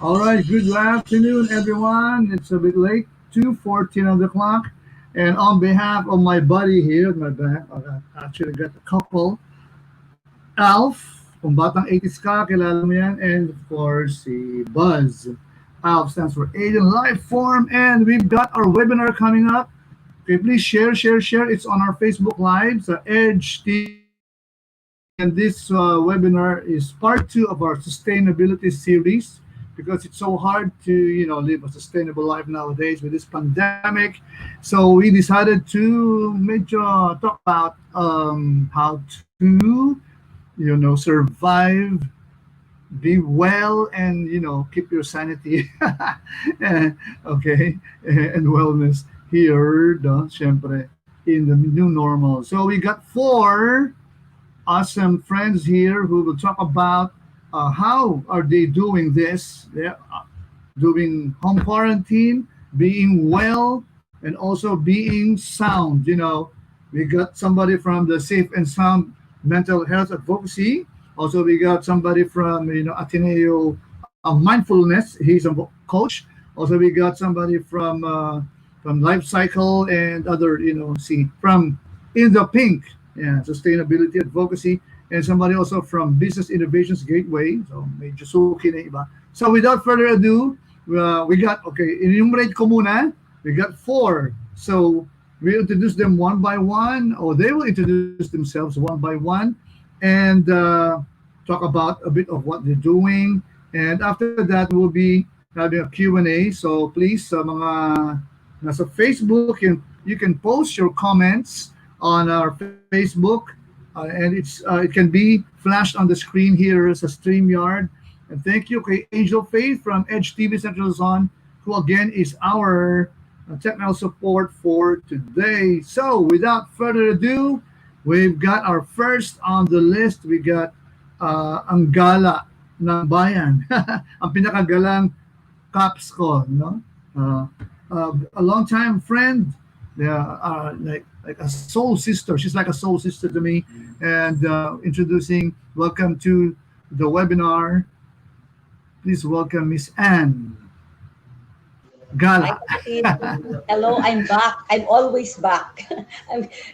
All right, good afternoon, everyone. It's a bit late, 2:14 on the clock. And on behalf of my buddy here at my back, I actually got a couple. Alf, kung batang 80s ka, kilala mo yan. And of course, si Buzz. Alf stands for Alien Life Form. And we've got our webinar coming up. Okay, please share, share, share. It's on our Facebook Live, Edge TV. And this webinar is part two of our sustainability series because it's so hard to live a sustainable life nowadays with this pandemic. So we decided to talk about how to survive, be well, and keep your sanity. Okay, and wellness here, syempre, in the new normal. So we got four awesome friends here who will talk about how are they doing this. They're doing home quarantine, being well, and also being sound. We got somebody from the Safe and Sound Mental Health Advocacy. Also, we got somebody from Ateneo Mindfulness. He's a coach. Also, we got somebody from Life Cycle and other from In the Pink, yeah, sustainability advocacy, and somebody also from Business Innovations Gateway. So medyo suki na iba. So without further ado, we got, okay, enumerate ko muna. We got four. So we introduce them one by one, or they will introduce themselves one by one, and talk about a bit of what they're doing. And after that, we'll be having a Q&A. So please, mga nasa Facebook, you can post your comments on our Facebook, and it can be flashed on the screen here as a StreamYard. And thank you, okay, Angel Faith from Edge TV Central Zone, who again is our technical support for today. So without further ado, we've got our first on the list. We got ang gala ng bayan. Ang pinakagalang caps ko, no? A long time friend, like a soul sister. She's like a soul sister to me. And introducing, welcome to the webinar. Please welcome Miss Anne Hi, Gala. Kapatid. Hello, I'm back. I'm always back.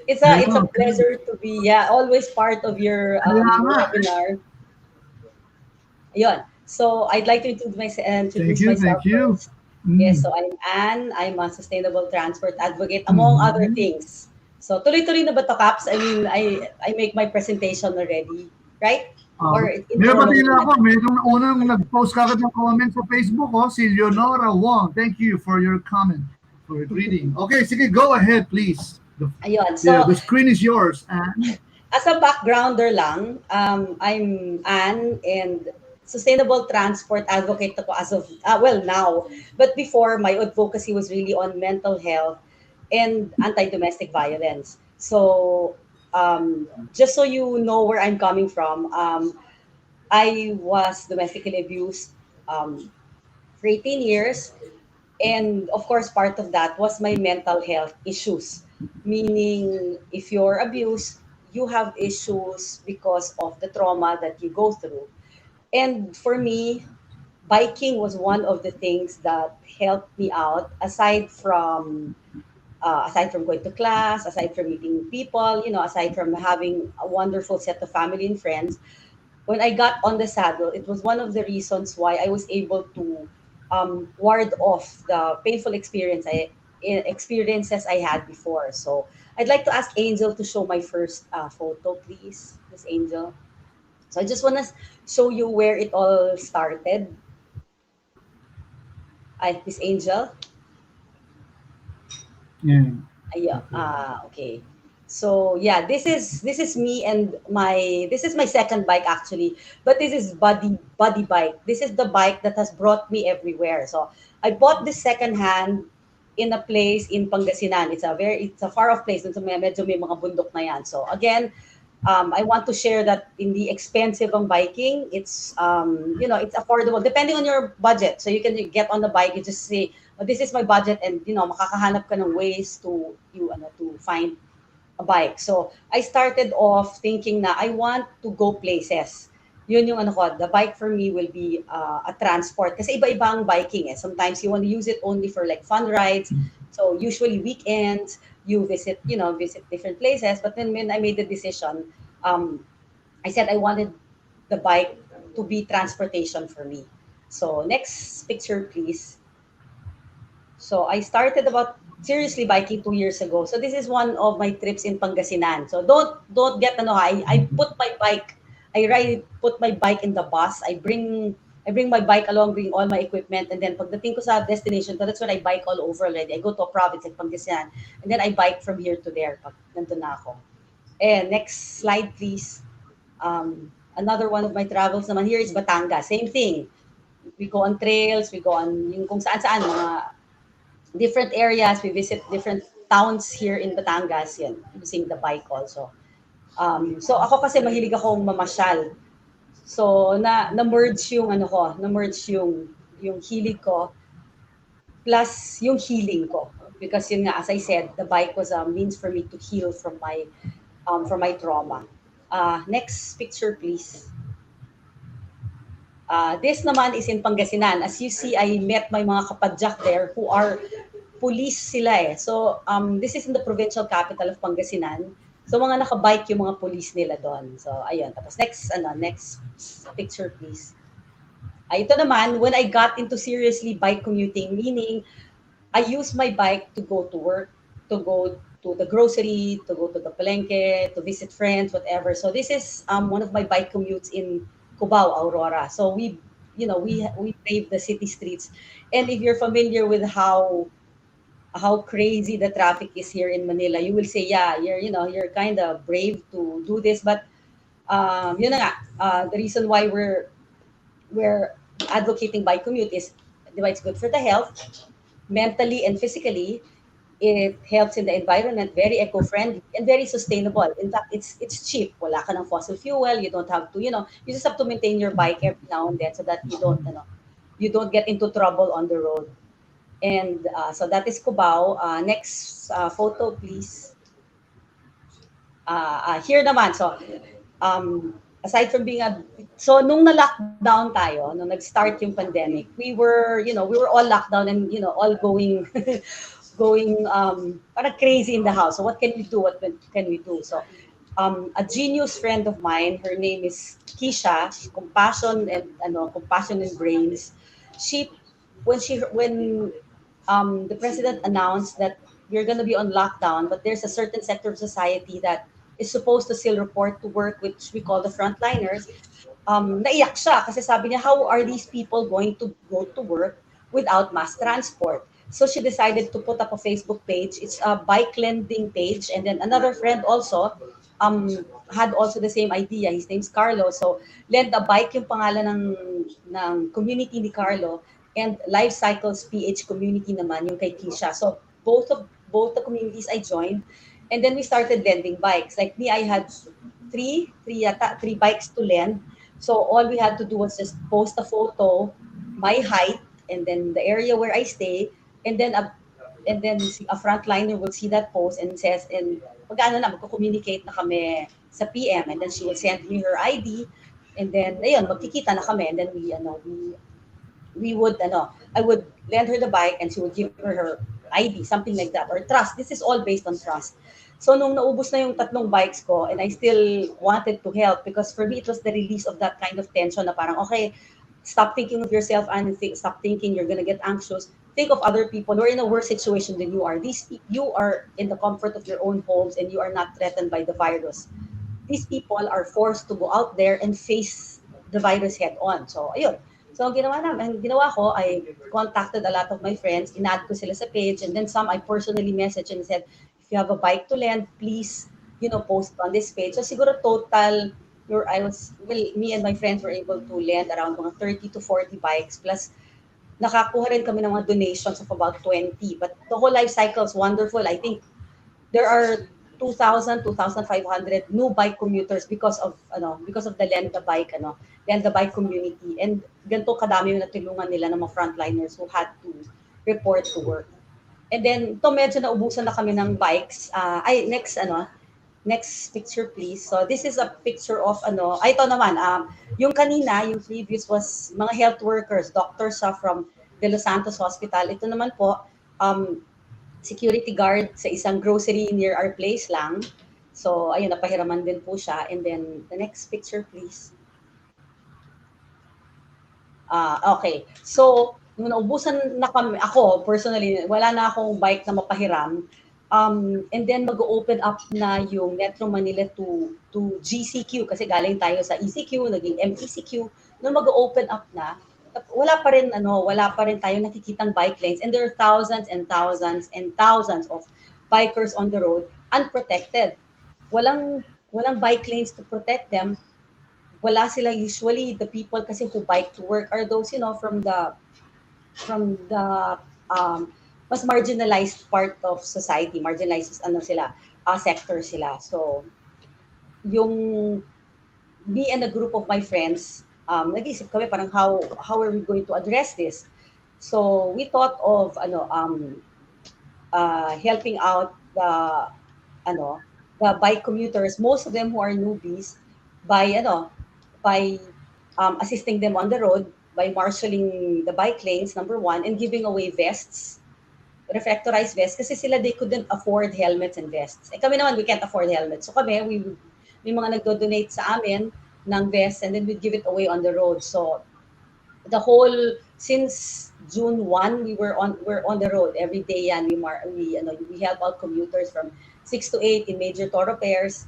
It's a pleasure to be, yeah, always part of your Kaya nga. webinar. Ayun. So I'd like to Thank introduce you, myself thank you. first. Yes, Mm. so I'm Anne. I'm a sustainable transport advocate, among other Mhm. things. So tuloy-tuloy na ba to, Caps? I mean, I make my presentation already, right? Or May intro lang batila muna. ako. Mayroong unang nag-post kagad ng comment sa Facebook, si Leonora Wong. Thank you for your comment, for your greeting. Okay, sige, go ahead, please. Ayun. The So screen is yours, Anne. as a backgrounder lang, I'm Anne and sustainable transport advocate ako as of, well, now. But before, my advocacy was really on mental health and anti-domestic violence. So just so you know where I'm coming from, I was domestically abused for 18 years. And of course, part of that was my mental health issues. Meaning, if you're abused, you have issues because of the trauma that you go through. And for me, biking was one of the things that helped me out aside from going to class, aside from meeting people, aside from having a wonderful set of family and friends. when I got on the saddle, it was one of the reasons why I was able to ward off the painful experiences I had before. So I'd like to ask Angel to show my first photo, please, Miss Angel. So I just want to show you where it all started. Miss Angel. Yeah. Yeah. Okay. Okay. So yeah, this is me and this is my second bike actually, but this is buddy bike. This is the bike that has brought me everywhere. So I bought this second hand in a place in Pangasinan. It's a far off place. Dun sa medyo may mga bundok na yan. So again, I want to share that in the expensive ang biking, it's affordable depending on your budget. So you can get on the bike, you just say, oh, this is my budget, and makakahanap ka ng ways to find a bike. So I started off thinking na I want to go places. Yun yung ano ko, the bike for me will be a transport. Kasi iba-iba ang biking eh. Sometimes you want to use it only for like fun rides. So usually weekends, you visit different places. But then when I made the decision, um, I said I wanted the bike to be transportation for me. So next picture, please. So I started about seriously biking 2 years ago. So this is one of my trips in Pangasinan. So don't get I put my bike, I ride put my bike in the bus. I bring my bike along, bring all my equipment, and then pagdating ko sa destination, that's when I bike all over already. I go to a province like Pangasinan, and then I bike from here to there pag nandun na ako. And next slide, please. Another one of my travels naman here is Batangas. Same thing. We go on trails, we go on yung kung saan-saan, mga different areas. We visit different towns here in Batangas, yan, using the bike also. So ako kasi mahilig akong mamasyal. So na-merge yung ano ko, na-merge yung hilig ko plus yung healing ko. Because yun nga, as I said, the bike was a means for me to heal from my trauma. Next picture, please. This naman is in Pangasinan. As you see, I met my mga kapadyak there who are police sila eh. So, this is in the provincial capital of Pangasinan. So, mga nakabike yung mga police nila doon. So, ayun. Tapos, next picture, please. Ito naman, when I got into seriously bike commuting, meaning I use my bike to go to work, to go to the grocery, to go to the palenque, to visit friends, whatever. So this is one of my bike commutes in Cubao, Aurora. So we pave the city streets, and if you're familiar with how crazy the traffic is here in Manila, you will say, yeah, you're kind of brave to do this, but yun na nga, the reason why we're advocating bike commute is, di ba, it's good for the health, mentally and physically. It helps in the environment, very eco-friendly and very sustainable. In fact, it's cheap. Wala ka ng fossil fuel. You don't have to, you just have to maintain your bike every now and then so that you don't get into trouble on the road. And so that is Cubao. Next photo, please. Here naman, so aside from being so nung na-lockdown tayo, nung nag-start yung pandemic, we were all locked down and all going going parang crazy in the house. So what can we do? Can we do? So a genius friend of mine, her name is Kisha, Compassion and Brains. She when the president announced that we're going to be on lockdown, but there's a certain sector of society that is supposed to still report to work, which we call the frontliners. Naiyak siya kasi sabi niya, how are these people going to go to work without mass transport? So she decided to put up a Facebook page. It's a bike lending page. And then another friend also um, had also the same idea. His name's Carlo. So lend a bike yung pangalan ng community ni Carlo, and Life Cycles PH community naman yung kay Kisha. So both the communities I joined, and then we started lending bikes. Like me, I had three bikes to lend. So all we had to do was just post a photo, my height, and then the area where I stay, and then a frontliner will see that post and says, and magko-communicate na kami sa PM, and then she will send me her ID, and then ayun, magkikita na kami, and then we would I would lend her the bike and she would give her ID, something like that, or trust. This is all based on trust. So nung naubos na yung tatlong bikes ko and I still wanted to help because for me it was the release of that kind of tension na parang okay, stop thinking of yourself and stop thinking you're gonna get anxious. Think of other people who are in a worse situation than you are. You are in the comfort of your own homes and you are not threatened by the virus. These people are forced to go out there and face the virus head on. So, ayun. So, ang ginawa ko, I contacted a lot of my friends, in-add ko sila sa page, and then some I personally messaged and said, if you have a bike to lend, please, post on this page. So, siguro total, me and my friends were able to lend around mga 30 to 40 bikes, plus nakakuha rin kami ng mga donations of about 20. But the whole life cycle is wonderful. I think there are 2,000, 2,500 new bike commuters because of the lend the bike community, and ganito kadami yung natulungan nila ng mga frontliners who had to report to work. And then to medyo naubusan na kami ng bikes. Next picture please. So this is a picture of ito naman, yung kanina, yung previous was mga health workers, doctors from De Los Santos Hospital. Ito naman po, um, security guard sa isang grocery near our place lang. So, ayun, napahiraman din po siya. And then, the next picture, please. Okay. So, nung naubusan na kami, ako, personally, wala na akong bike na mapahiram. And then, mag-open up na yung Metro Manila to GCQ kasi galing tayo sa ECQ, naging MECQ. Nung mag-open up na, wala pa rin tayo nakikitang bike lanes, and there are thousands and thousands and thousands of bikers on the road unprotected. Walang bike lanes to protect them. Wala sila, usually the people kasi who bike to work are those from the mas marginalized part of society, marginalized sector sila. So yung me and a group of my friends, nag-isip kami parang how are we going to address this? So we thought of helping out ano the bike commuters, most of them who are newbies, by assisting them on the road by marshalling the bike lanes, number one, and giving away vests, reflectorized vests, kasi sila they couldn't afford helmets and vests. Eh kami naman, we can't afford helmets. So kami, may mga nagdo-donate sa amin ng vests, and then we'd give it away on the road. So the whole, since June 1, we're on the road every day yan. We help out commuters from 6 to 8 in major thoroughfares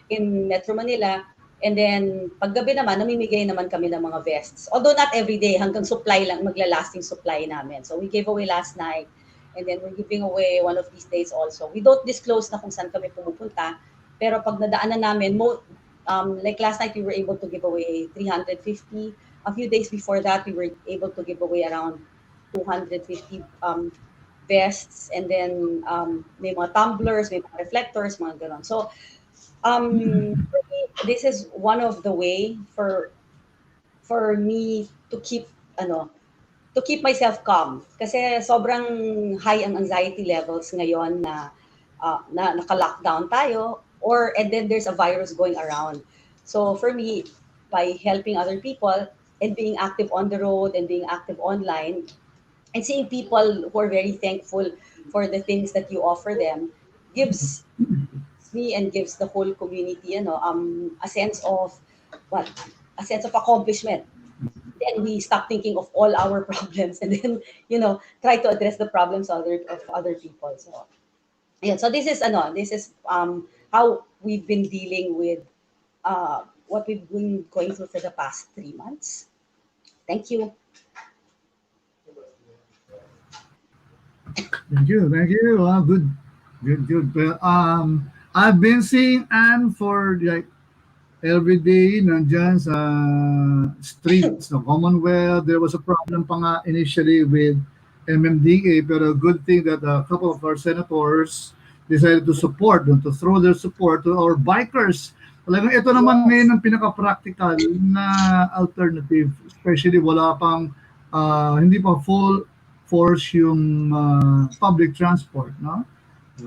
in Metro Manila. And then paggabi naman, namimigay naman kami ng mga vests. Although not every day, hanggang supply lang, magla-lasting supply namin. So we gave away last night, and then we're giving away one of these days also. We don't disclose na kung saan kami pumupunta, pero pag nadaanan namin, like last night, we were able to give away 350. A few days before that, we were able to give away around 250 vests, and then may mga tumblers, may mga reflectors, mga ganon. So for me, this is one of the way for me to keep myself calm, kasi sobrang high ang anxiety levels ngayon na naka-lockdown tayo, and then there's a virus going around. So for me, by helping other people and being active on the road and being active online and seeing people who are very thankful for the things that you offer them, gives me and gives the whole community a sense of what a sense of accomplishment. Then we stop thinking of all our problems, and then try to address the problems of other people. So yeah, so this is how we've been dealing with what we've been going through for the past 3 months. Thank you. Thank you. Good, good, good. Well, I've been seeing Anne for like every day nandyan sa streets ng Commonwealth. There was a problem pa nga initially with MMDA, pero good thing that a couple of our senators decided to support, to throw their support to our bikers. Talagang ito naman Yes. ngayon ang pinaka-practical na alternative, especially wala pang hindi pa full force yung public transport, no?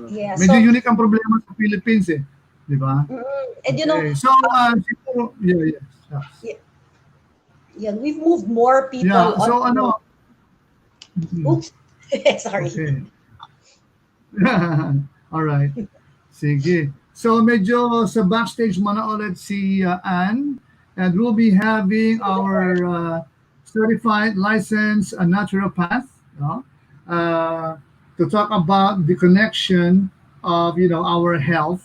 Yeah. Medyo So, unique ang problema sa Philippines eh, di ba? and Okay. So, siguro, yeah, yes. Yes. yeah, yeah, we've moved more Yeah, people on so the road. mhm, Oops. Sorry. okay. All right. Sige. So medyo sa backstage muna ulit si Anne, and we'll be having Sige our po. certified licensed naturopath, no? uh, to talk about the connection of our health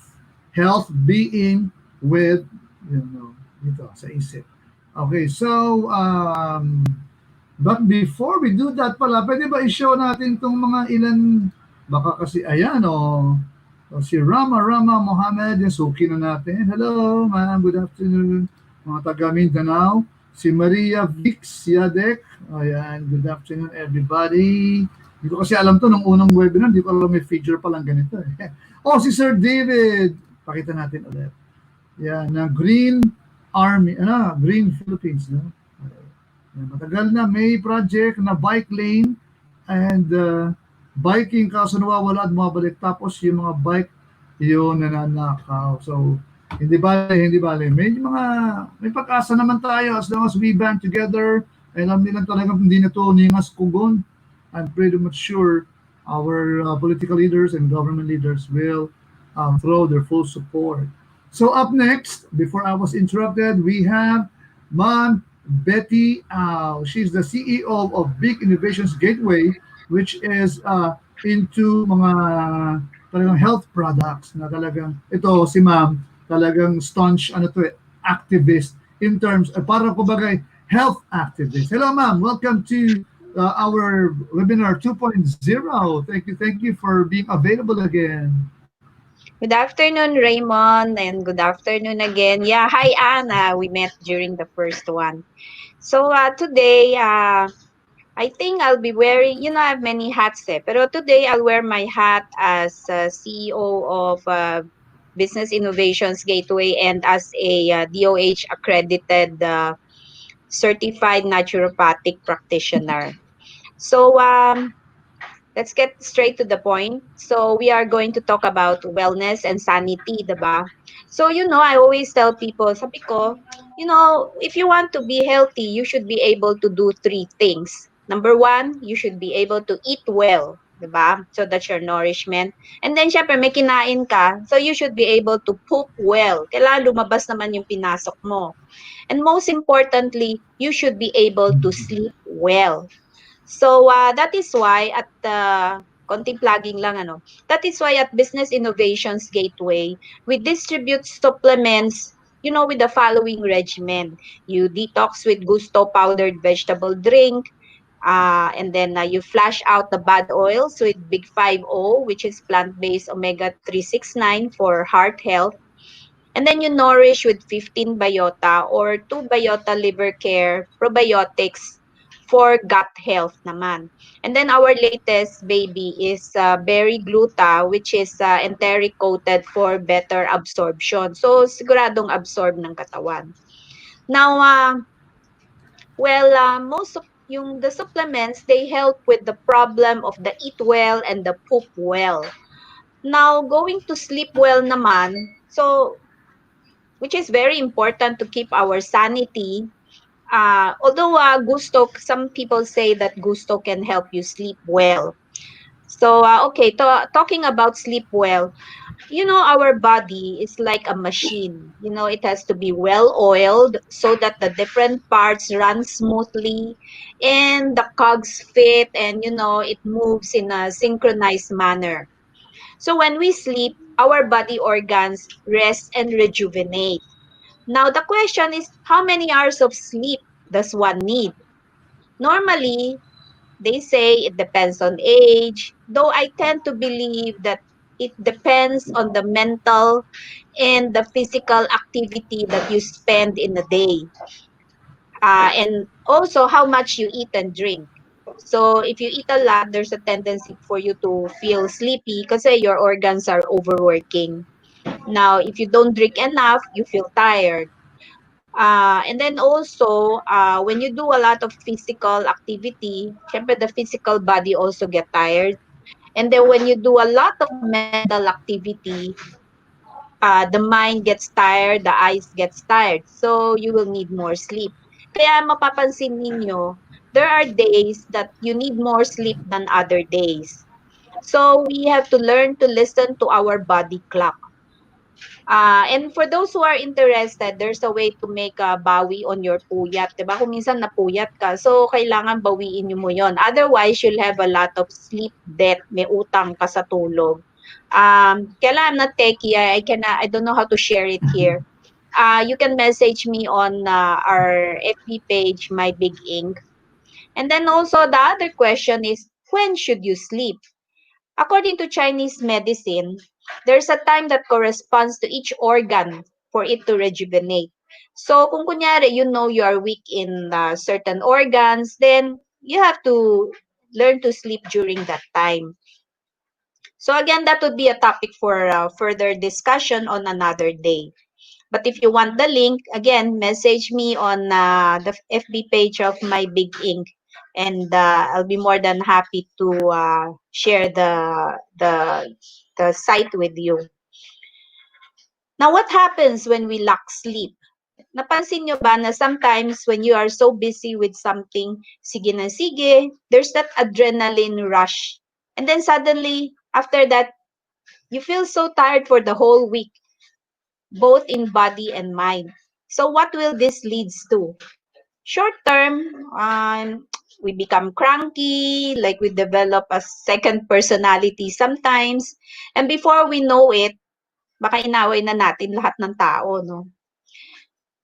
being with dito sa isip. Okay, so but before we do that pala, pwede ba i-show natin itong mga ilan, baka kasi ayan o si Rama Mohammed, yung suki na natin. Hello ma'am, good afternoon. Mga taga Mindanao. Si Maria Vix Yadek, ayan, good afternoon everybody. Hindi ko kasi alam to nung unang webinar, hindi ko alam may feature palang ganito eh. Oh, si Sir David, pakita natin ulit. Yan, na Green Army, Green Philippines, no? Matagal na may project na bike lane and biking kaso nawawala at mabalik, tapos yung mga bike yun nananakaw. So hindi bale may pag-asa naman tayo as long as we band together. Alam nila talagang hindi na to ningas kugon. I'm pretty much sure our political leaders and government leaders will throw their full support. So up next, before I was interrupted, we have Ma'am Betty Au. She's the CEO of Big Innovations Gateway, which is into mga talagang health products na talagang ito si Ma'am talagang staunch activist in terms parang kumbaga health activist. Hello Ma'am, welcome to our webinar 2.0. Thank you for being available again. Good afternoon, Raymond, and good afternoon again. Yeah, hi, Anna. We met during the first one. So today, I think I'll be wearing, I have many hats there, pero today I'll wear my hat as CEO of Business Innovations Gateway and as a DOH accredited certified naturopathic practitioner. So let's get straight to the point. So we are going to talk about wellness and sanity, diba? So, I always tell people, sabi ko, if you want to be healthy, you should be able to do three things. Number one, you should be able to eat well, diba? So that's your nourishment. And then, syempre, may kinain ka, so you should be able to poop well. Kailangan lumabas naman yung pinasok mo. And most importantly, you should be able to sleep well. So that is why at konting plugging lang That is why at Business Innovations Gateway, we distribute supplements, with the following regimen. You detox with Gusto powdered vegetable drink, and then you flush out the bad oils with Big 5O, which is plant-based omega 369 for heart health. And then you nourish with 15 biota or 2 biota liver care probiotics for gut health naman. And then our latest baby is berry gluta, which is enteric coated for better absorption. So siguradong absorb ng katawan. Now, most of the supplements, they help with the problem of the eat well and the poop well. Now, going to sleep well naman, so which is very important to keep our sanity. Although gusto, some people say that gusto can help you sleep well. So, okay, talking about sleep well, our body is like a machine. It has to be well oiled so that the different parts run smoothly and the cogs fit and, it moves in a synchronized manner. So, when we sleep, our body organs rest and rejuvenate. Now, the question is, how many hours of sleep does one need? Normally, they say it depends on age, though I tend to believe that it depends on the mental and the physical activity that you spend in a day, and also how much you eat and drink. So, if you eat a lot, there's a tendency for you to feel sleepy because your organs are overworking. Now, if you don't drink enough, you feel tired. And then also, when you do a lot of physical activity, syempre the physical body also get tired. And then when you do a lot of mental activity, the mind gets tired, the eyes gets tired. So you will need more sleep. Kaya mapapansin ninyo, there are days that you need more sleep than other days. So we have to learn to listen to our body clock. And for those who are interested, there's a way to make a bawi on your puyat. Diba? Kung minsan napuyat ka, so kailangan bawiin mo yon. Otherwise, you'll have a lot of sleep debt. May utang ka sa tulog. Kaya I'm not techie. I don't know how to share it here. You can message me on our FB page, My Big Ink. And then also the other question is, when should you sleep? According to Chinese medicine, there's a time that corresponds to each organ for it to rejuvenate. So kung kunyari, you are weak in certain organs, then you have to learn to sleep during that time. So again, that would be a topic for further discussion on another day. But if you want the link, again, message me on the FB page of My Big Ink, and I'll be more than happy to share the site with you. Now, what happens when we lack sleep? Napansin nyo ba na sometimes when you are so busy with something, sige na sige, there's that adrenaline rush. And then suddenly, after that, you feel so tired for the whole week, both in body and mind. So what will this leads to? Short term, we become cranky, like we develop a second personality sometimes. And before we know it, baka inaway na natin lahat ng tao, no?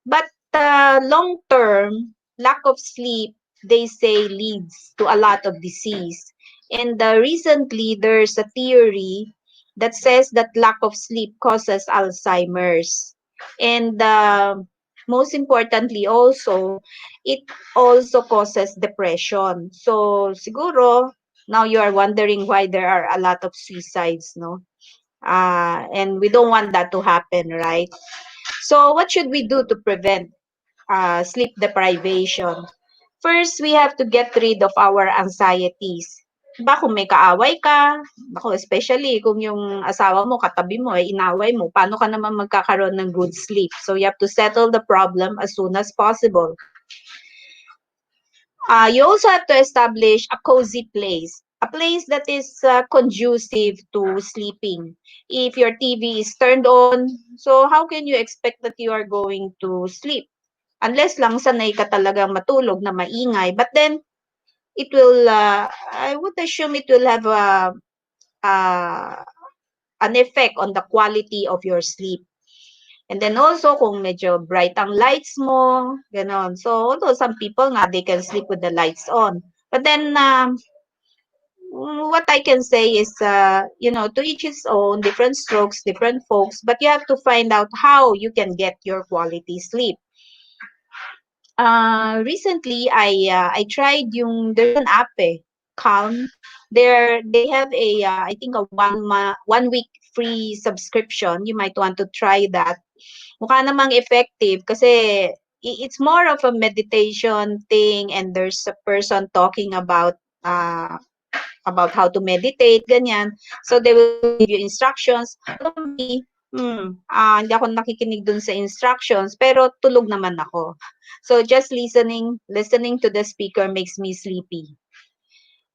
But long term, lack of sleep, they say, leads to a lot of disease. And recently, there's a theory that says that lack of sleep causes Alzheimer's. And most importantly also, it also causes depression. So siguro, now you are wondering why there are a lot of suicides, no? And we don't want that to happen, right? So what should we do to prevent sleep deprivation? First, we have to get rid of our anxieties. Diba, kung may kaaway ka, ako especially kung yung asawa mo, katabi mo, inaway mo, paano ka naman magkakaroon ng good sleep? So you have to settle the problem as soon as possible. You also have to establish a cozy place, a place that is conducive to sleeping. If your TV is turned on, so how can you expect that you are going to sleep? Unless lang sanay ka talagang matulog na maingay. But then, it will, I would assume it will have uh, an effect on the quality of your sleep. And then also, kung medyo bright ang lights mo, ganon. So, although some people nga, they can sleep with the lights on. But then, what I can say is, to each his own, different strokes, different folks, but you have to find out how you can get your quality sleep. Recently I tried there's an app Calm. They have I think a 1 week free subscription. You might want to try that. Mukha namang effective kasi it's more of a meditation thing, and there's a person talking about how to meditate, ganyan. So they will give you instructions. Although me, hindi ako nakikinig dun sa instructions, pero tulog naman ako. So just listening to the speaker makes me sleepy.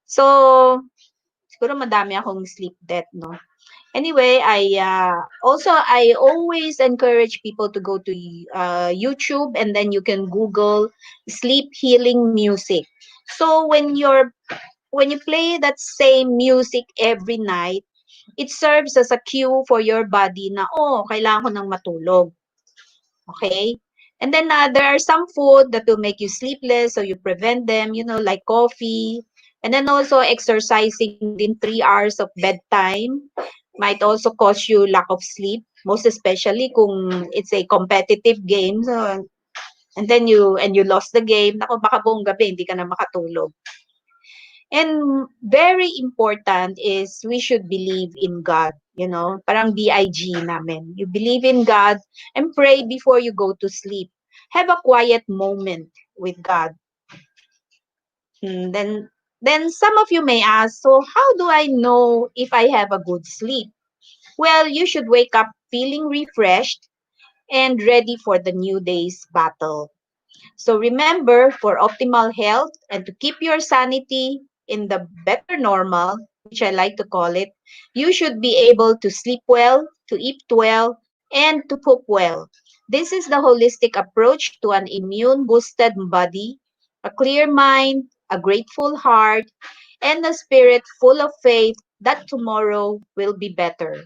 So siguro madami akong sleep debt, no? Anyway, I always encourage people to go to YouTube, and then you can Google sleep healing music. So when you play that same music every night, it serves as a cue for your body na, oh, kailangan ko ng matulog. Okay? And then there are some food that will make you sleepless, so you prevent them, like coffee. And then also exercising within 3 hours of bedtime might also cause you lack of sleep, most especially kung it's a competitive game. So, and then you lost the game, nako baka buong gabi hindi ka na makatulog. And very important is we should believe in God, parang BIG namin. You believe in God and pray before you go to sleep. Have a quiet moment with God. Then some of you may ask, so how do I know if I have a good sleep? Well, you should wake up feeling refreshed and ready for the new day's battle. So remember, for optimal health and to keep your sanity in the better normal, which I like to call it, you should be able to sleep well, to eat well, and to poop well. This is the holistic approach to an immune boosted body, a clear mind, a grateful heart, and a spirit full of faith that tomorrow will be better.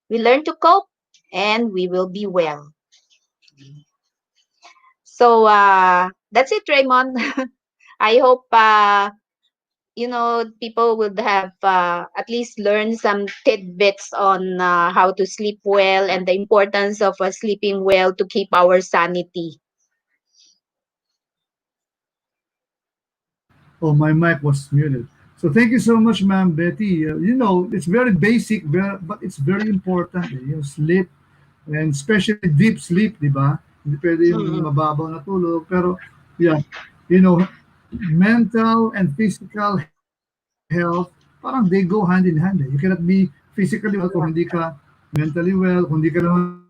We learn to cope and we will be well. So that's it, Raymond. I hope people would have at least learned some tidbits on how to sleep well and the importance of sleeping well to keep our sanity. Oh, my mic was muted. So thank you so much, Ma'am Betty. It's very basic, but it's very important. Sleep, and especially deep sleep, di ba? Hindi pwede yung Mm-mm. mababaw na tulog. Pero, yeah, you know, mental and physical health, parang they go hand in hand. You cannot be physically well kung hindi ka mentally well. Kung hindi ka naman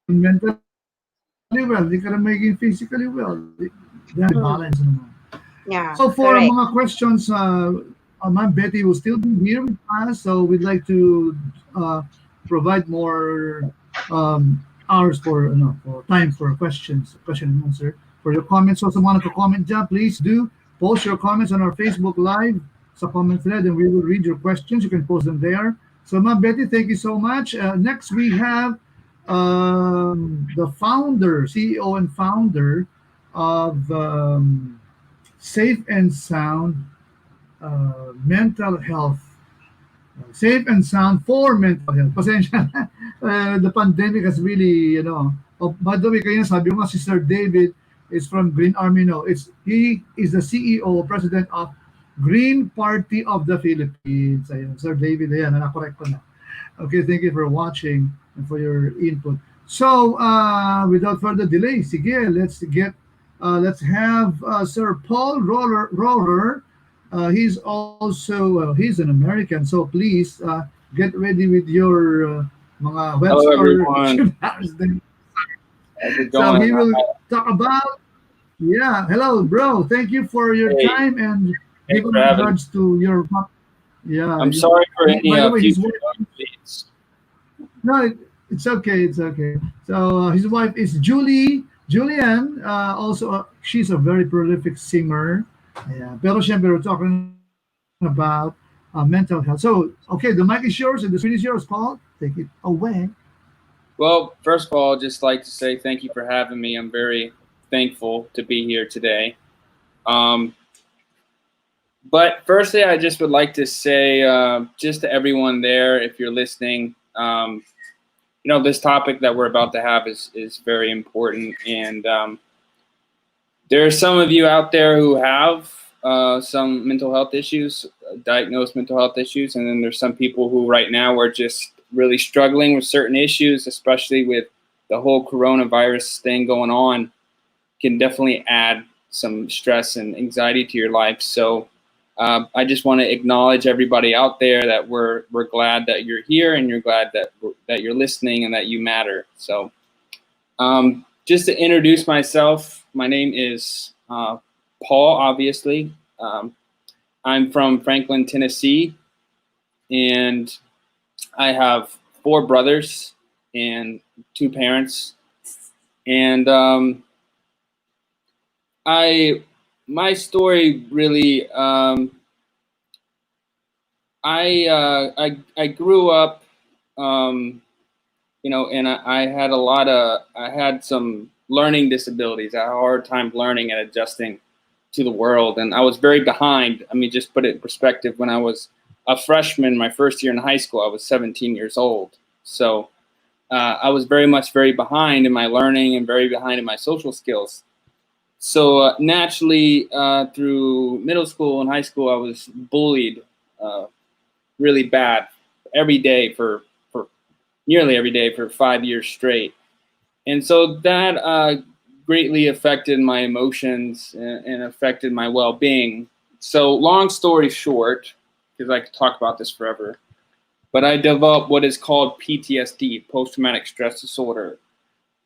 mentally well, hindi ka na magiging physically well. Dapat may balance naman. So for mga Mm. questions, Yeah, correct. Ma'am Betty will still be here with us. So we'd like to provide more hours for time for question and answer for your comments. So someone to comment dyan, please do post your comments on our Facebook Live sa comment thread, and we will read your questions. You can post them there. So Ma'am Betty, thank you so much. Next we have the founder, CEO and founder of Safe and Sound Mental Health. Safe and sound for mental health. Pasensya. The pandemic has really, Oh, by the way, kaya sabi mo nga si Sir David is from Green Army. No, he is the CEO, President of Green Party of the Philippines. Ayun, Sir David, ayan, na-correct ko na. Okay, thank you for watching and for your input. So, without further delay, sige, let's have Sir Paul Roller. He's also he's an American, so please get ready with your mga Hello, webs or everyone. dictionaries there. How's it So going? he will talk about, yeah, hello, bro. Thank you for your Hey, time and give thanks for my having me. regards to your, yeah. I'm sorry for any By the way, his future wife. noise. No, it's okay. It's okay. So his wife is Julian. Also, she's a very prolific singer. Yeah. Pero syempre, we're talking about mental health. So, okay, the mic is yours and the screen is yours, Paul. Take it away. Well, first of all, I'd just like to say thank you for having me. I'm very thankful to be here today. Um, but firstly, I just would like to say, just to everyone there, if you're listening, this topic that we're about to have is very important, and there are some of you out there who have some mental health issues, diagnosed mental health issues, and then there's some people who right now are just really struggling with certain issues, especially with the whole coronavirus thing going on, can definitely add some stress and anxiety to your life. So I just want to acknowledge everybody out there that we're glad that you're here and you're glad that you're listening and that you matter. So just to introduce myself, my name is Paul, obviously. I'm from Franklin, Tennessee, and I have 4 brothers and 2 parents. And my story really, I grew up, and I had some learning disabilities. I had a hard time learning and adjusting to the world, and I was very behind. I mean, just put it in perspective, when I was a freshman, my first year in high school, I was 17 years old. So I was very behind in my learning and very behind in my social skills. So naturally, through middle school and high school, I was bullied uh, really bad every day for nearly every day for 5 years straight. And so that greatly affected my emotions and affected my well-being. So long story short, because I could talk about this forever, but I developed what is called PTSD, post-traumatic stress disorder.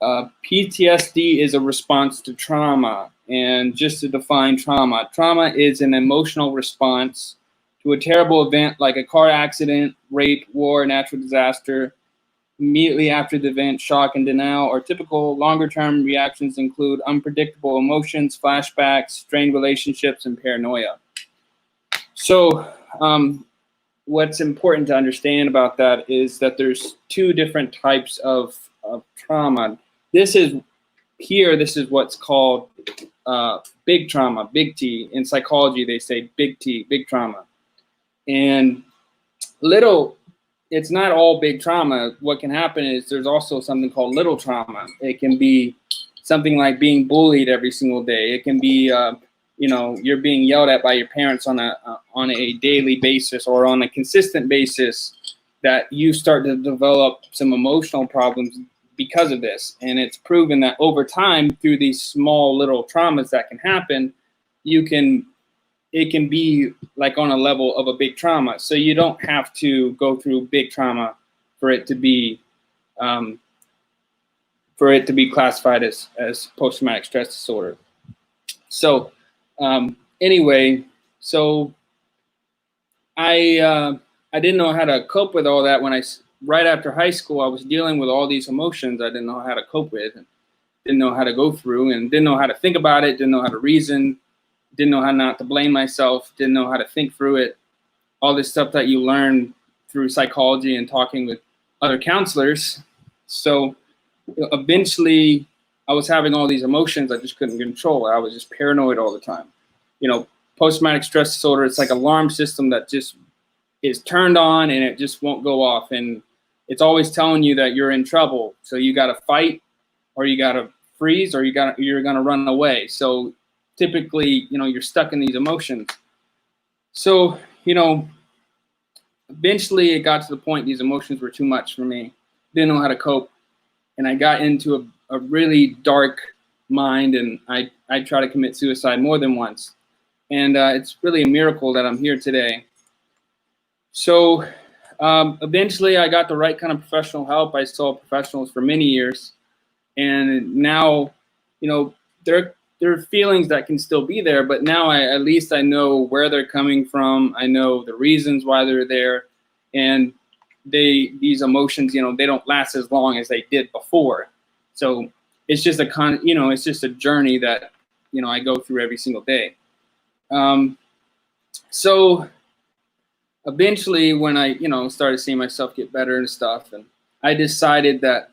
PTSD is a response to trauma. And just to define trauma, trauma is an emotional response to to a terrible event like a car accident, rape, war, natural disaster. Immediately after the event, shock and denial are typical. Longer-term reactions include unpredictable emotions, flashbacks, strained relationships, and paranoia. So what's important to understand about that is that there's two different types of trauma. This is what's called big trauma, big T. In psychology, they say big T, big trauma. And it's not all big trauma. What can happen is there's also something called little trauma. It can be something like being bullied every single day. It can be, you're being yelled at by your parents on a daily basis or on a consistent basis, that you start to develop some emotional problems because of this. And it's proven that over time, through these small little traumas that can happen, it can be like on a level of a big trauma. So you don't have to go through big trauma for it to be classified as post-traumatic stress disorder. So anyway, so I didn't know how to cope with all that when right after high school. I was dealing with all these emotions I didn't know how to cope with, and didn't know how to go through, and didn't know how to think about it, didn't know how to reason, didn't know how not to blame myself, didn't know how to think through it. All this stuff that you learn through psychology and talking with other counselors. So eventually I was having all these emotions I just couldn't control. I was just paranoid all the time. Post-traumatic stress disorder, it's like an alarm system that just is turned on and it just won't go off. And it's always telling you that you're in trouble. So you got to fight, or you got to freeze, or you're going to run away. So typically, you're stuck in these emotions. So, eventually it got to the point these emotions were too much for me. Didn't know how to cope. And I got into a really dark mind, and I tried to commit suicide more than once. And it's really a miracle that I'm here today. So eventually I got the right kind of professional help. I saw professionals for many years. And now, there are feelings that can still be there, but now at least I know where they're coming from. I know the reasons why they're there, and these emotions, they don't last as long as they did before. So it's just it's just a journey that I go through every single day. So eventually, when I started seeing myself get better and stuff, and I decided that.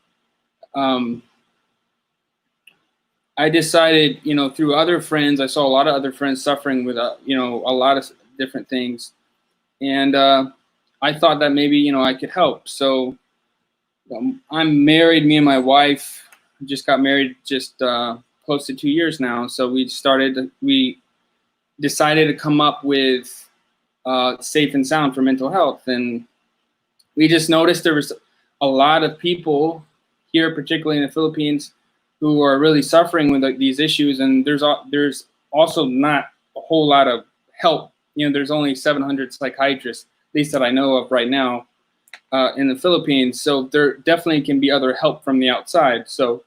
Through other friends, I saw a lot of other friends suffering with, a lot of different things. And I thought that maybe, I could help. So I'm married. Me and my wife just got married just close to 2 years now. So we decided to come up with Safe and Sound for mental health. And we just noticed there was a lot of people here, particularly in the Philippines, who are really suffering with these issues, and there's also not a whole lot of help. There's only 700 psychiatrists, at least that I know of right now, in the Philippines. So there definitely can be other help from the outside. So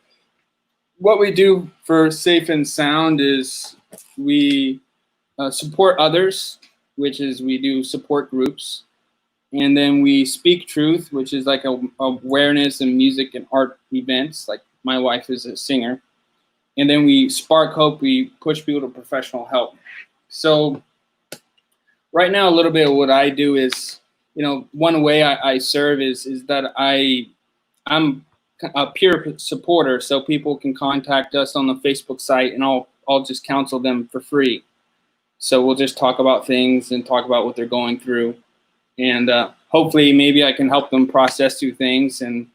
what we do for Safe and Sound is we support others, which is we do support groups, and then we speak truth, which is like awareness and music and art events. Like, my wife is a singer. And then we spark hope. We push people to professional help. So right now, a little bit of what I do is, one way I serve is that I'm a peer supporter. So people can contact us on the Facebook site, and I'll just counsel them for free. So we'll just talk about things and talk about what they're going through. And hopefully maybe I can help them process through things. And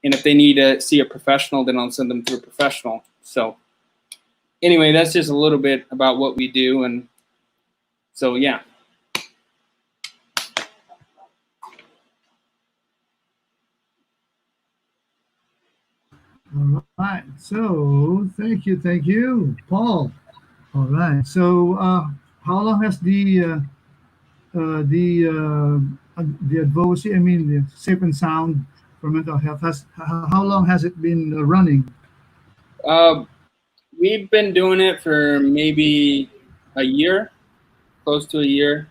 if they need to see a professional, then I'll send them to a professional. So anyway, that's just a little bit about what we do. And so, yeah. All right. So thank you, Paul. All right. So how long has the advocacy, I mean, the Safe and Sound for mental health, how long has it been running? We've been doing it for maybe a year, close to a year.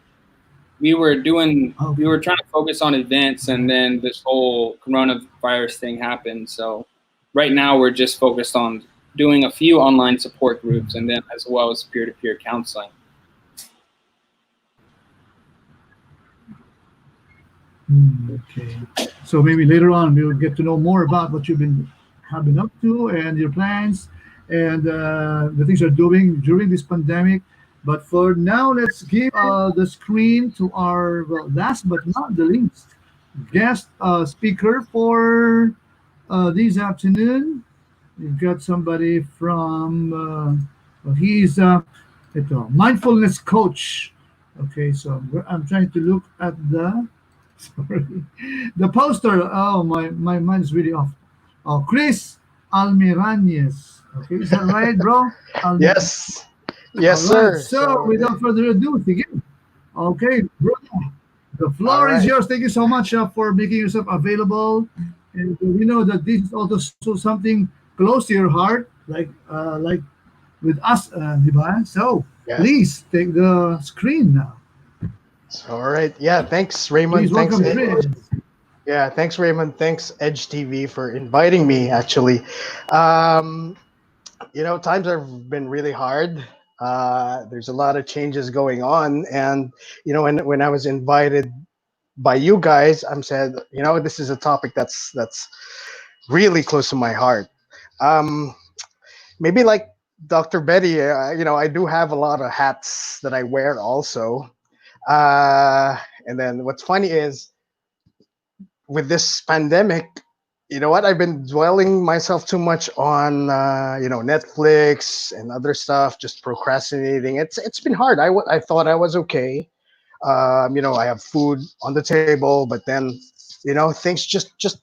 we Okay. were trying to focus on events, and then this whole coronavirus thing happened. So right now we're just focused on doing a few online support groups, and then as well as peer-to-peer counseling. Okay. So maybe later on we'll get to know more about what you've been have been up to and your plans and the things you're doing during this pandemic. But for now, let's give the screen to our last but not the least guest speaker for this afternoon. We've got somebody from he's ito, mindfulness coach. Okay, so I'm trying to look at the sorry, the poster. Oh, my mind is really off. Oh, Chris Almiranez. Okay, is that right, bro? Almiranez. Yes, All yes, right. sir. So So, without further ado, begin. Okay, bro. The all floor is right. yours. Thank you so much for making yourself available. And we know that this is also something close to your heart, like with us, Diba? So Yes. please take the screen now. So, all right. Yeah. Thanks, Please Raymond. welcome Chris. Yeah. Thanks, Raymond. Thanks, Edge TV, for inviting me. Actually, um, times have been really hard. There's a lot of changes going on, and when I was invited by you guys, I'm said, this is a topic that's really close to my heart. Um, Maybe like Dr. Betty, I do have a lot of hats that I wear also. And then what's funny is with this pandemic, you know what? I've been dwelling myself too much on Netflix and other stuff, just procrastinating. It's been hard. I thought I was okay. I have food on the table, but then things just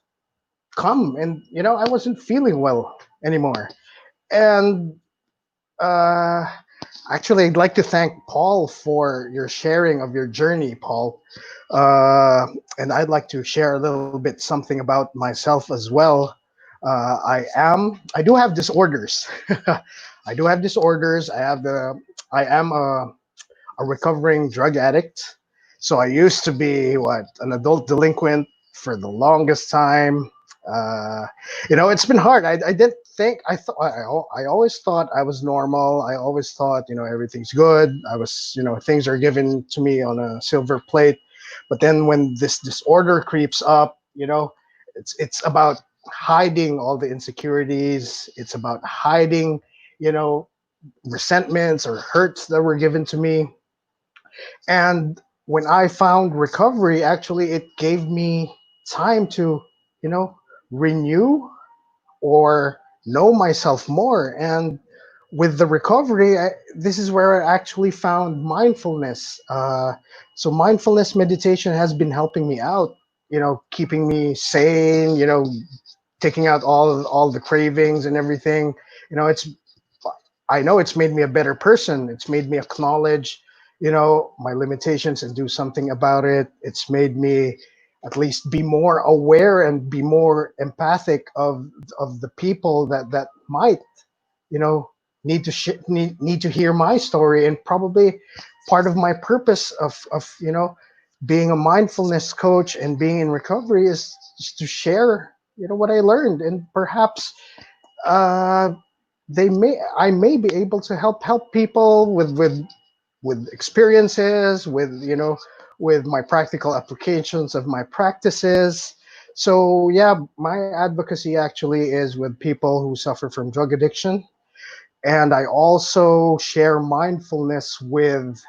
come, and I wasn't feeling well anymore. And uh, actually, I'd like to thank Paul for your sharing of your journey, Paul. Uh, and I'd like to share a little bit something about myself as well. I do have disorders. I do have disorders. I am a recovering drug addict. So I used to be an adult delinquent for the longest time. Uh, it's been hard. I didn't think I thought I always thought I was normal. I always thought everything's good. I was things are given to me on a silver plate. But then when this disorder creeps up, it's about hiding all the insecurities. It's about hiding, you know, resentments or hurts that were given to me. And when I found recovery, actually, it gave me time to, you know, renew or know myself more. And with the recovery, this is where I actually found mindfulness. So mindfulness meditation has been helping me out, keeping me sane, taking out all the cravings and everything. It's I know it's made me a better person. It's made me acknowledge, my limitations and do something about it. It's made me at least be more aware and be more empathic of the people that might, you know, need to hear my story. And probably part of my purpose of being a mindfulness coach and being in recovery is just to share, what I learned, and perhaps uh, I may be able to help people with experiences, with my practical applications of my practices. So yeah, my advocacy actually is with people who suffer from drug addiction, and I also share mindfulness with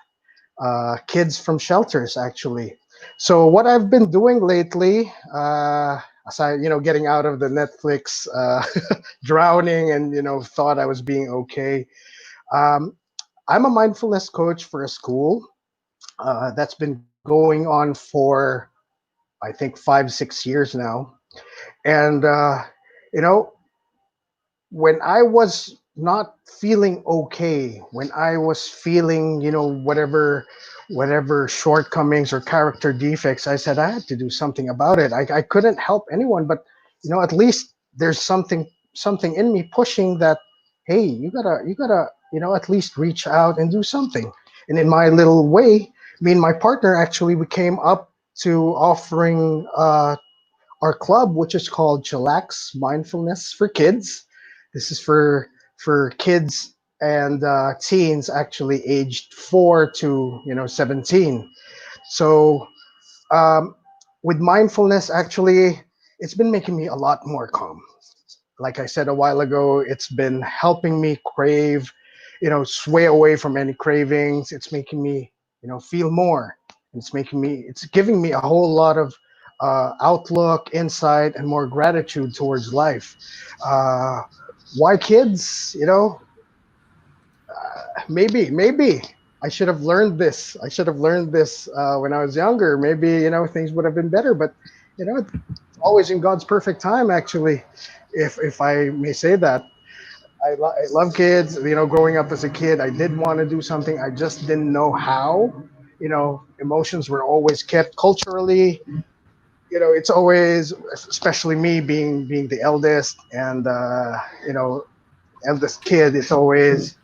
kids from shelters actually. So what I've been doing lately, aside getting out of the Netflix drowning, and thought I was being okay. um, I'm a mindfulness coach for a school that's been going on for, I think, 5 6 years now. And you know when I was not feeling okay, when I was feeling, whatever shortcomings or character defects, I said I had to do something about it. I couldn't help anyone, but at least there's something in me pushing that, hey, you gotta, at least reach out and do something. And in my little way, Me and my partner actually we came up to offering our club, which is called Chillax Mindfulness for Kids. This is for kids and teens, actually aged 4 to 17. So um, with mindfulness, actually, it's been making me a lot more calm. Like I said a while ago, it's been helping me crave, sway away from any cravings. It's making me, feel more. It's giving me a whole lot of outlook, insight, and more gratitude towards life. Uh, why kids? Maybe I should have learned this. I should have learned this when I was younger. Maybe things would have been better. But it's always in God's perfect time. Actually, if I may say that, I love kids. Growing up as a kid, I did want to do something. I just didn't know how. Emotions were always kept culturally. It's always, especially me being the eldest and eldest kid. It's always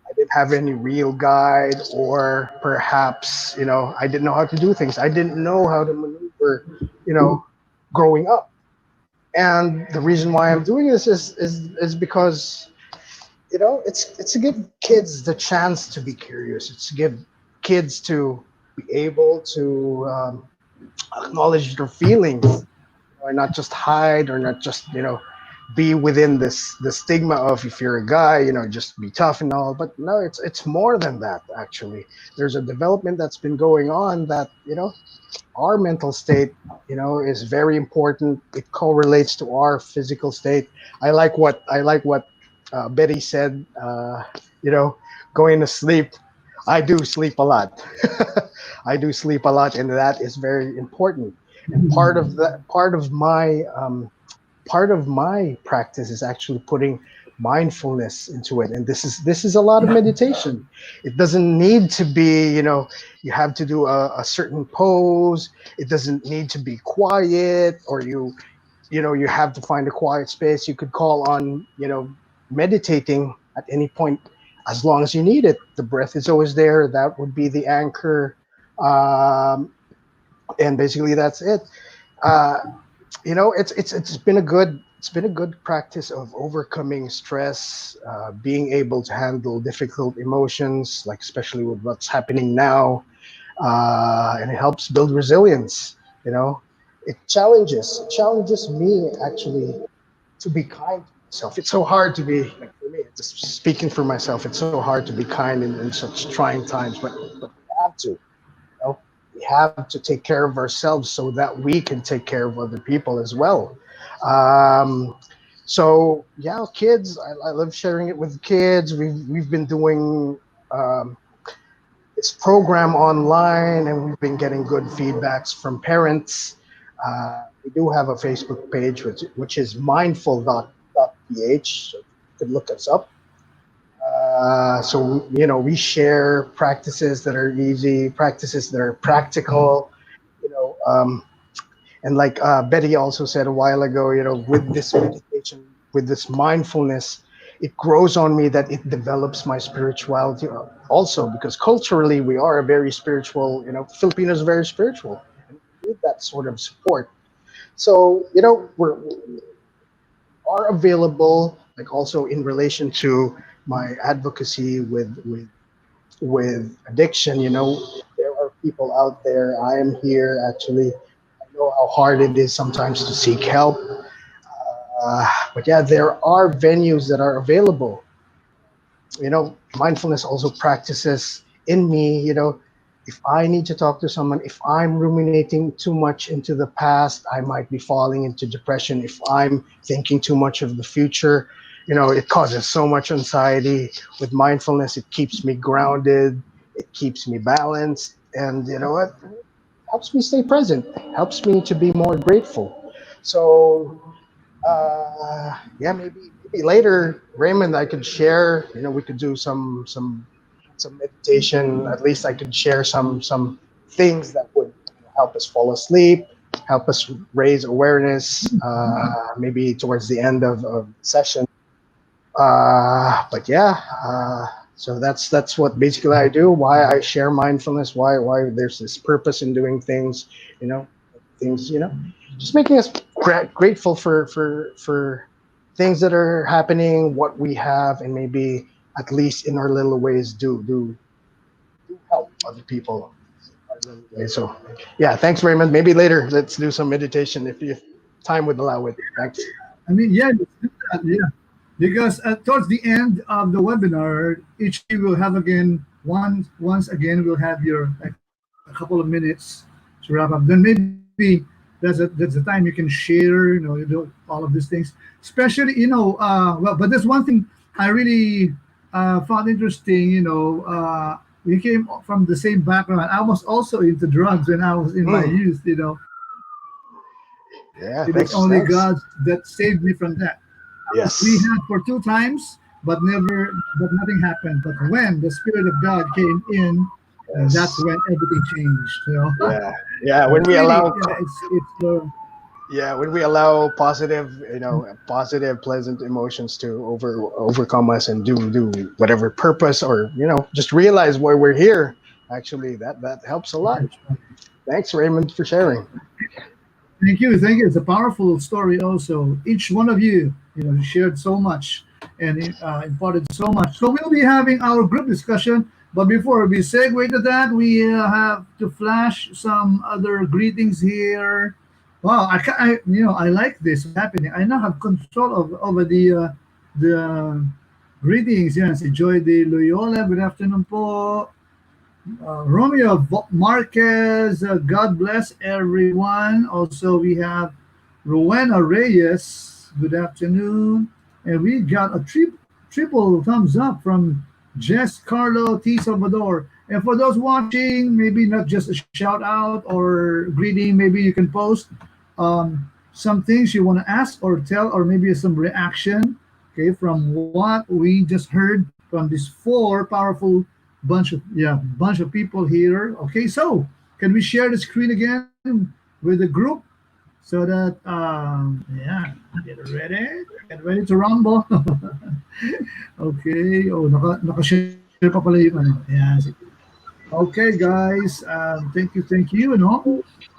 I didn't have any real guide, or perhaps, I didn't know how to do things. I didn't know how to maneuver, you know, growing up. And the reason why I'm doing this is because, it's to give kids the chance to be curious. It's to give kids to be able to acknowledge their feelings, or not just hide, or not just be within this the stigma of, if you're a guy, just be tough and all. But no, it's more than that. Actually, there's a development that's been going on that our mental state is very important. It correlates to our physical state. I like what Betty said. You know Going to sleep, I do sleep a lot. I do sleep a lot, and that is very important. And part of my practice is actually putting mindfulness into it. And this is a lot of meditation. It doesn't need to be, you have to do a certain pose. It doesn't need to be quiet, or you have to find a quiet space. You could call on, meditating at any point, as long as you need it. The breath is always there. That would be the anchor. um, and basically that's it. uh, it's been a good practice of overcoming stress, being able to handle difficult emotions, like especially with what's happening now. And it helps build resilience. It challenges me, actually, to be kind to myself. It's so hard to be, like, for me, just speaking for myself, it's so hard to be kind in such trying times, but we have to. know, we have to take care of ourselves so that we can take care of other people as well. Um, so yeah, kids, I love sharing it with kids. We've been doing this program online, and we've been getting good feedbacks from parents. We do have a Facebook page, which is mindful.ph. So you could look us up. So we share practices that are easy, practices that are practical. You know, um, and like Betty also said a while ago, with this meditation, with this mindfulness, it grows on me, that it develops my spirituality also, because culturally we are a very spiritual. Filipinos are very spiritual, and we need that sort of support. So we are available, like, also in relation to my advocacy with addiction. There are people out there. I am here, actually. I know how hard it is sometimes to seek help. But yeah, there are venues that are available. Mindfulness also practices in me. If I need to talk to someone, if I'm ruminating too much into the past, I might be falling into depression. If I'm thinking too much of the future, it causes so much anxiety. With mindfulness, it keeps me grounded, it keeps me balanced, and you know what? Helps me stay present, helps me to be more grateful. So yeah, maybe later, Raymond, I could share. We could do some meditation. At least I could share some things that would help us fall asleep, help us raise awareness. Maybe towards the end of the session. But yeah, So that's what basically I do. Why I share mindfulness. Why there's this purpose in doing things. You know, things. Just making us grateful for things that are happening, what we have, and maybe at least in our little ways do help other people. Okay, so yeah, thanks, Raymond. Maybe later let's do some meditation if time would allow it. Thanks. I mean, yeah, let's do that, yeah. Because towards the end of the webinar, each of you will have again once again we'll have your like a couple of minutes to wrap up. Then maybe that's the time you can share, you do all of these things. Especially, well, but there's one thing I really found interesting. We came from the same background. I was also into drugs when I was in my Mm, youth. yeah, It was thanks, only thanks. God that saved me from that. We Yes. had for two times, but nothing happened. But when the Spirit of God came in, that's Yes. when everything changed. Yeah. Yeah. So When it's we really, allow yeah, it's yeah, when we allow positive, positive, pleasant emotions to overcome us and do whatever purpose, or just realize why we're here. Actually, that helps a lot. that's right. Thanks, Raymond, for sharing. Thank you. It's a powerful story. Also, each one of you, shared so much and imparted so much. So we'll be having our group discussion. But before we segue to that, we have to flash some other greetings here. Wow, I like this happening. I now have control over the greetings. Yes, enjoy the Loyola. Good afternoon po. Romeo Marquez, God bless everyone. Also, we have Rowena Reyes, good afternoon. And we got a triple thumbs up from Jess Carlo T. Salvador. And for those watching, maybe not just a shout out or greeting, maybe you can post some things you want to ask or tell, or maybe some reaction, okay, from what we just heard from these four powerful bunch of people here. Okay, so can we share the screen again with the group so that yeah, get ready to rumble. Okay, oh, naka-share pa pala yung ano. Yeah, sige. Okay, guys, thank you,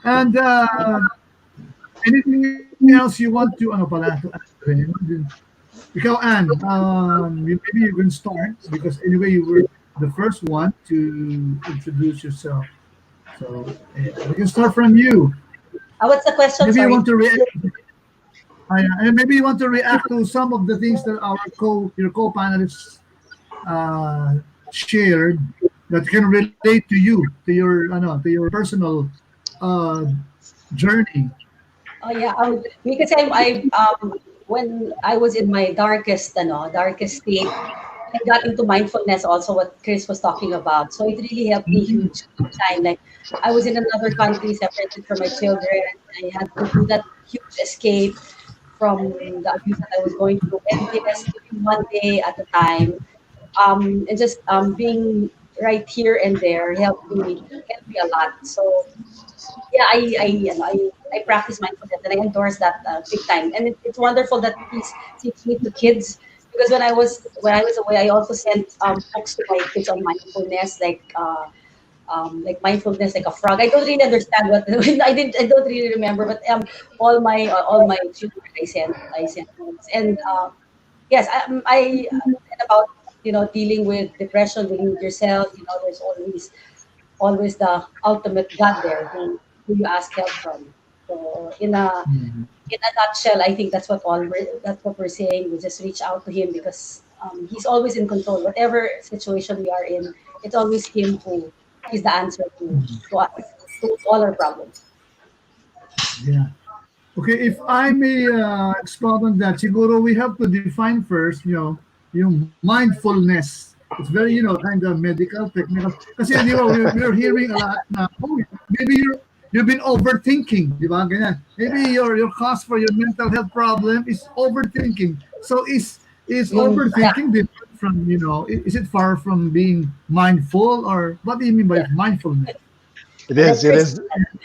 and anything else you want to ano pala to add, Ren? Ikaw, Anne, maybe you can start because anyway you were the first one to introduce yourself. So we can start from you. What's the question? Maybe you Sorry. want to react. And maybe you want to react to some of the things that your co-panelists uh, shared that can relate to you, to your personal uh, journey. Oh yeah, me kasi when I was in my darkest state, I got into mindfulness also what Chris was talking about. So it really helped me huge time. Like I was in another country separated from my children. I had to do that huge escape from the abuse that I was going through. And yes, living one day at a time. And just being right here and there helped me a lot. So yeah, I practice mindfulness and I endorse that big time. And it's wonderful that he's teaching it to kids because when I was away, I also sent books to my kids on mindfulness, like mindfulness, like a frog. I don't really understand what I don't really remember, but all my children I sent books and yes, I and about dealing with depression, dealing with yourself. There's always the ultimate God there who you ask help from. So Mhm. in a nutshell, I think that's what we're saying. We just reach out to Him because He's always in control. Whatever situation we are in, it's always Him who is the answer to us, to all our problems. Yeah. Okay, if I may expound on that, siguro we have to define first, yung mindfulness. It's very, kind of medical, technical. Kasi, di ba, we're hearing a lot na, oh, maybe you've been overthinking, di ba? Ganyan. Maybe Yeah. your cause for your mental health problem is overthinking. So is Yeah, overthinking different from, is it far from being mindful, or what do you mean by yeah. mindfulness? It And then is. It Chris, is.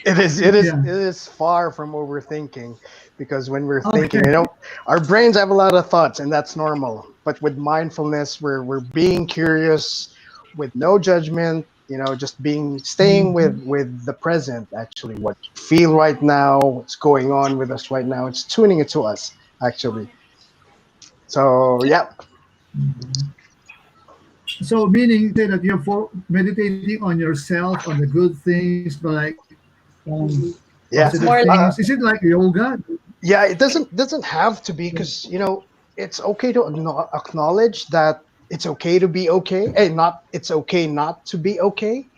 It is. It is. Yeah. It is far from overthinking, because when we're thinking, Okay. our brains have a lot of thoughts, and that's normal. But with mindfulness, we're being curious, with no judgment. Just being staying Mhm. with the present. Actually, what we feel right now, what's going on with us right now. It's tuning into us. Actually. So yeah. So, meaning say that you're meditating on yourself, on the good things, like positive Yeah. it's more things. like Is Uh, it like yoga? yeah, it doesn't have to be, because it's okay to acknowledge that it's okay to be okay, and not it's okay not to be okay,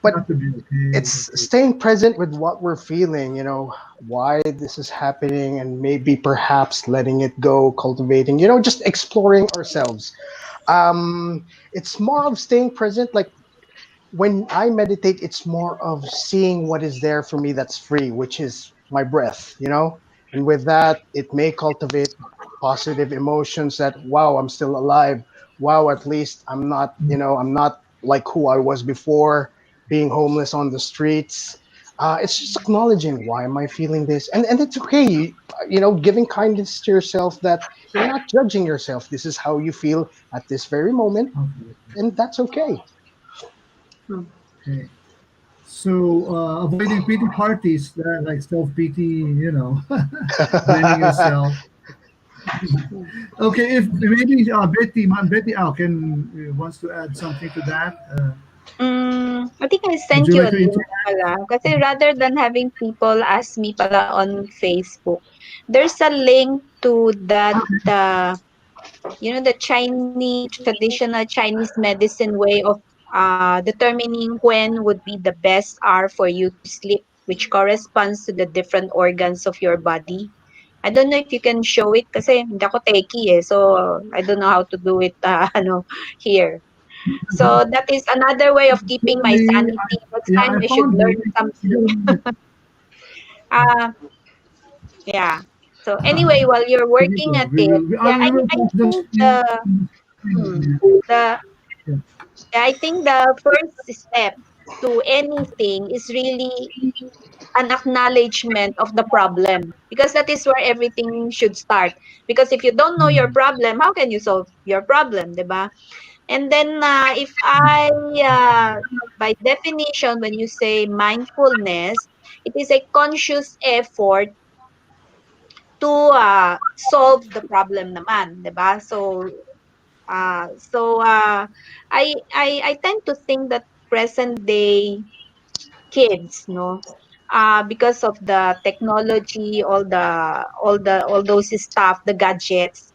but Not to be okay. it's Okay. staying present with what we're feeling, why this is happening, and maybe perhaps letting it go, cultivating, just exploring ourselves. It's more of staying present. Like, when I meditate, it's more of seeing what is there for me that's free, which is my breath. And with that, it may cultivate positive emotions that, wow, I'm still alive. Wow, at least I'm not like who I was before, being homeless on the streets. It's just acknowledging, why am I feeling this? And it's okay, giving kindness to yourself, that you're not judging yourself. This is how you feel at this very moment, Okay. and that's okay. Hmm. Okay. So, avoiding pity parties, like self pity, blaming yourself. Okay, if maybe Betty, Betty Al can wants to add something to that. I think I Would sent you you like a to link interact? pala. Kasi rather than having people ask me pala on Facebook, there's a link to that, the Chinese, traditional Chinese medicine way of determining when would be the best hour for you to sleep, which corresponds to the different organs of your body. I don't know if you can show it kasi hindi ako techie eh. So, I don't know how to do it here. So, that is another way of keeping my Actually, sanity. Next yeah, time I I should found learn it. something. Uh, yeah. So, anyway, while you're Sige working po. at it, yeah, We will I post the think hmm, the yeah. I think the first step to anything is really an acknowledgement of the problem, because that is where everything should start. Because if you don't know your problem, how can you solve your problem, 'di ba? And then if I by definition, when you say mindfulness, it is a conscious effort to solve the problem naman, 'di ba? So I tend to think that present day kids, no, because of the technology, all those stuff, the gadgets,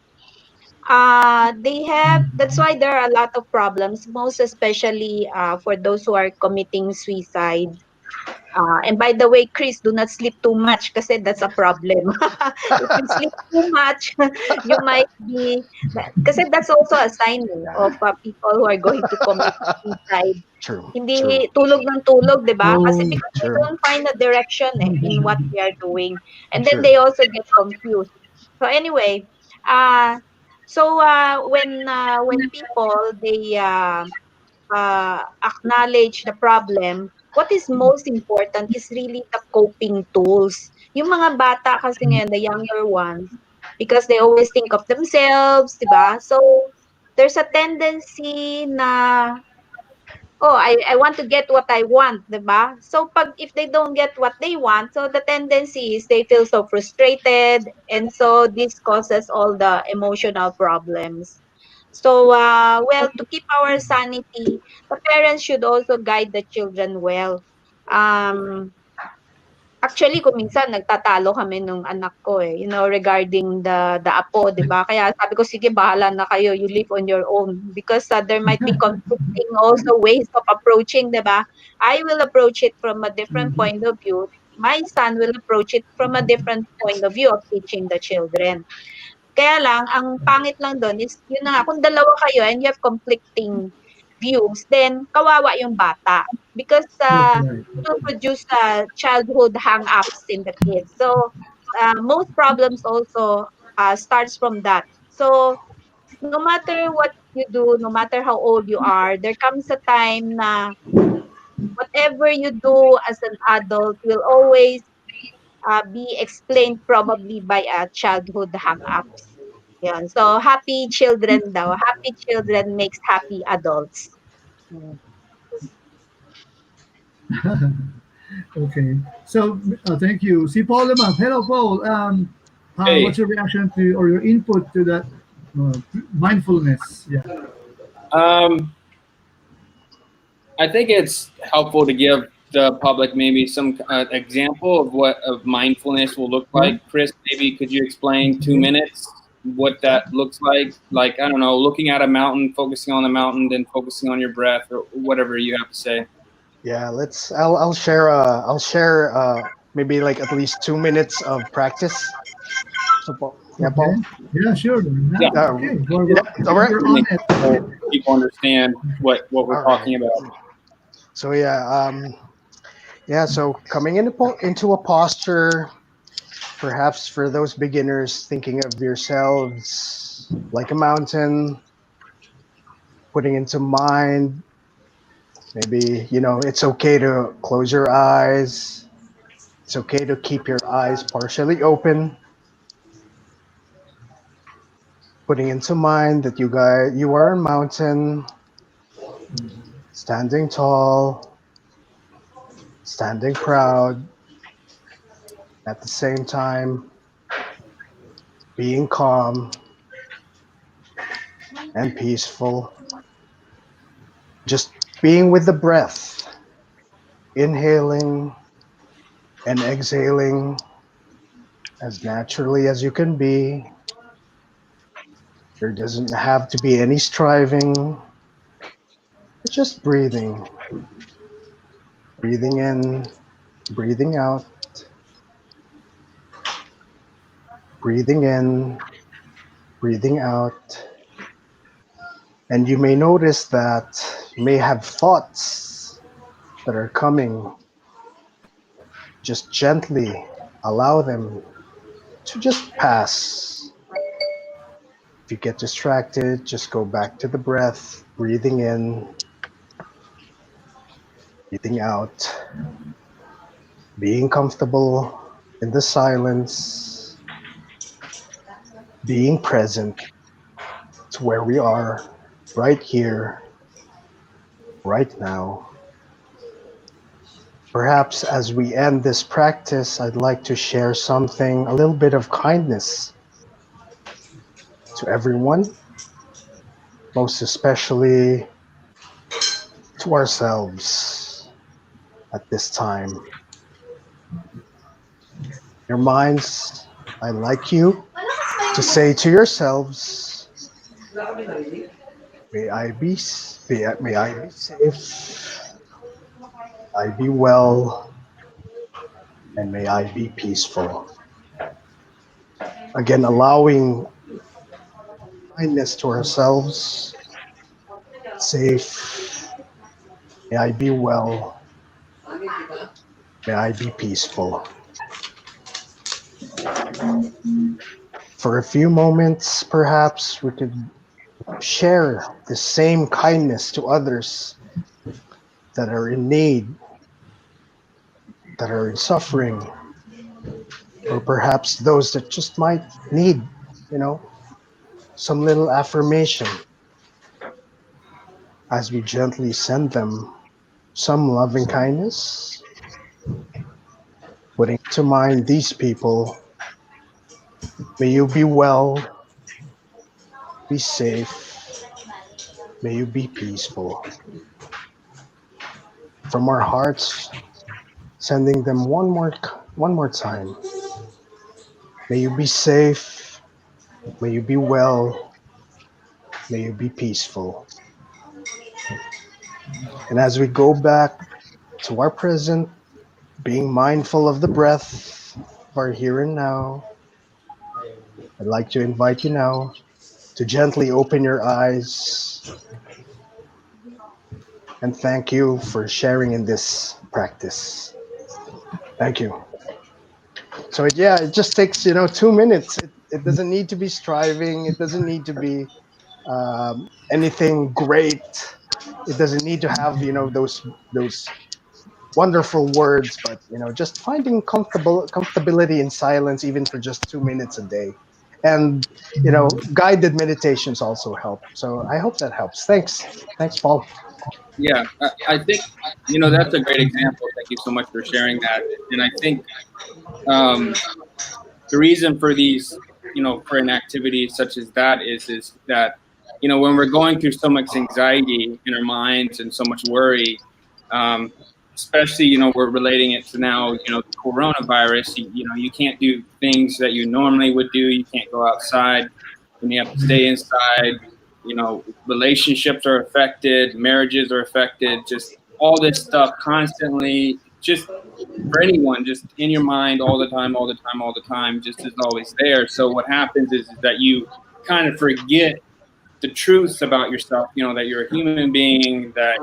they have, that's why there are a lot of problems, most especially for those who are committing suicide. And by the way, Chris, do not sleep too much kasi that's a problem. If you sleep too much, you might be, kasi that's also a sign of people who are going to commit suicide. True, true, Hindi tulog ng tulog, 'di ba? Kasi So, because they true, don't find a direction in what they are doing. And then true. they also get confused. So anyway, uh when people they acknowledge the problem, what is most important is really the coping tools. Yung mga bata kasi ngayon, the younger ones, because they always think of themselves, 'di ba? So there's a tendency na, oh, I want to get what I want, 'di ba? So pag if they don't get what they want, so the tendency is they feel so frustrated, and so this causes all the emotional problems. So well, to keep our sanity, the parents should also guide the children well. Um Actually, kung minsan nagtatalo kami nung anak ko, eh, regarding the apo, 'di ba? Kaya sabi ko, "Sige, bahala na kayo. You live on your own." Because, there might be conflicting also ways of approaching, 'di ba? I will approach it from a different point of view. My son will approach it from a different point of view of teaching the children. Kaya lang, ang pangit lang dun is, yun na nga, kung dalawa kayo and you have conflicting views, then kawawa yung bata. Because that's right. it will produce childhood hang-ups in the kids. So, most problems also starts from that. So, no matter what you do, no matter how old you are, there comes a time na whatever you do as an adult will always be explained probably by a childhood hang-ups. Yan. So, happy children daw. Happy children makes happy adults. Mm. Okay. So, thank you. Si Paul naman. Hello, Paul. What's Hey, your reaction to or your input to that mindfulness? Yeah. um, I think it's helpful to give the public maybe some example of what of mindfulness will look Yeah. like. Chris, maybe could you explain two Okay. minutes what that looks like? Like, I don't know, looking at a mountain, focusing on the mountain, then focusing on your breath, or whatever you have to say. Yeah, let's. I'll share. I'll share. Maybe like at least 2 minutes of practice. So, Paul, yeah, Okay. Paul. Yeah, sure. Yeah, Now, okay. Yeah, all right. We're make on it. people understand what we're All right. talking about. So yeah, yeah. So coming into a posture, perhaps for those beginners, thinking of yourselves like a mountain, putting into mind. Maybe it's okay to close your eyes. It's okay to keep your eyes partially open, putting into mind that you are a mountain, standing tall, standing proud, at the same time being calm and peaceful, just being with the breath, inhaling and exhaling as naturally as you can be. There doesn't have to be any striving, it's just breathing in, breathing out, breathing in, breathing out. And you may notice that you may have thoughts that are coming. Just gently allow them to just pass. If you get distracted, just go back to the breath, breathing in, breathing out, being comfortable in the silence, being present to where we are right here, right now. Perhaps as we end this practice, I'd like to share something, a little bit of kindness to everyone, most especially to ourselves at this time. Your minds, I'd like you to say to yourselves, may I be safe, I be well, and may I be peaceful. Again, allowing kindness to ourselves, safe, may I be well, may I be peaceful. For a few moments, perhaps we could share the same kindness to others that are in need, that are in suffering, or perhaps those that just might need, you know, some little affirmation as we gently send them some loving kindness, putting to mind these people. May you be well, be safe, may you be peaceful. From our hearts, sending them one more time. May you be safe, may you be well, may you be peaceful. And as we go back to our present, being mindful of the breath of our here and now, I'd like to invite you now to gently open your eyes and thank you for sharing in this practice. Thank you. So yeah, it just takes 2 minutes. It doesn't need to be striving. It doesn't need to be anything great. It doesn't need to have those wonderful words, but just finding comfortability in silence, even for just 2 minutes a day. And guided meditations also help. So I hope that helps. Thanks, Paul. Yeah, I think that's a great example. Thank you so much for sharing that. And I think um, the reason for these, for an activity such as that is that when we're going through so much anxiety in our minds and so much worry, um, especially we're relating it to now the coronavirus. You can't do things that you normally would do. You can't go outside, and you have to stay inside. Relationships are affected, marriages are affected, just all this stuff constantly, just for anyone, just in your mind all the time, all the time, all the time, just is always there. So what happens is that you kind of forget the truths about yourself, that you're a human being, that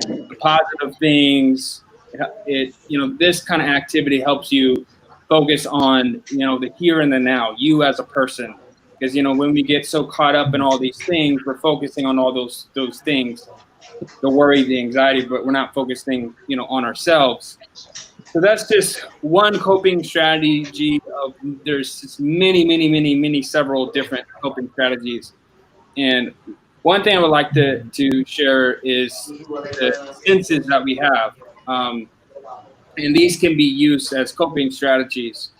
the positive things, this kind of activity helps you focus on, the here and the now, you as a person. Because, when we get so caught up in all these things, we're focusing on all those things, the worry, the anxiety, but we're not focusing, on ourselves. So that's just one coping strategy of there's just many, many, many, many several different coping strategies. And one thing I would like to share is the senses that we have. And these can be used as coping strategies.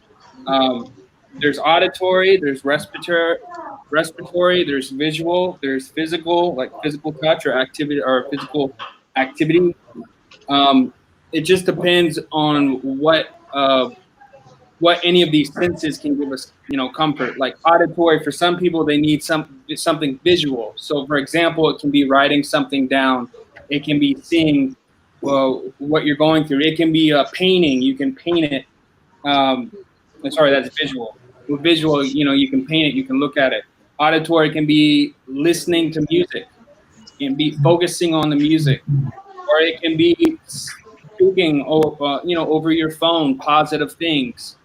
Um, there's auditory, there's respiratory, there's visual, there's physical, like physical touch or physical activity. Um, it just depends on what any of these senses can give us, comfort. Like auditory, for some people, they need something visual. So, for example, it can be writing something down. It can be seeing, well, what you're going through. It can be a painting. You can paint it. Um, sorry, that's visual. With visual, you can paint it. You can look at it. Auditory can be listening to music and be focusing on the music, or it can be speaking over your phone positive things.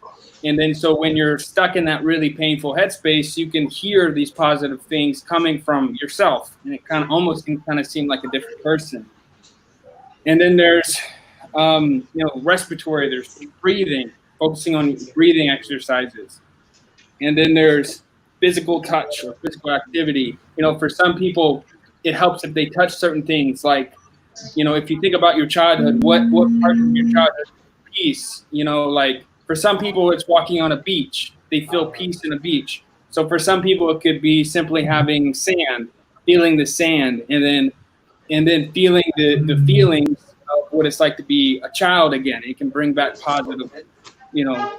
And then so when you're stuck in that really painful headspace, you can hear these positive things coming from yourself, and it kind of almost can kind of seem like a different person. And then there's respiratory, there's breathing, focusing on breathing exercises. And then there's physical touch or physical activity. For some people, it helps if they touch certain things. Like, if you think about your childhood, what part of your childhood peace? Like for some people, it's walking on a beach. They feel peace in a beach. So for some people, it could be simply having sand, feeling the sand, and then feeling the feelings of what it's like to be a child again. It can bring back positive, you know,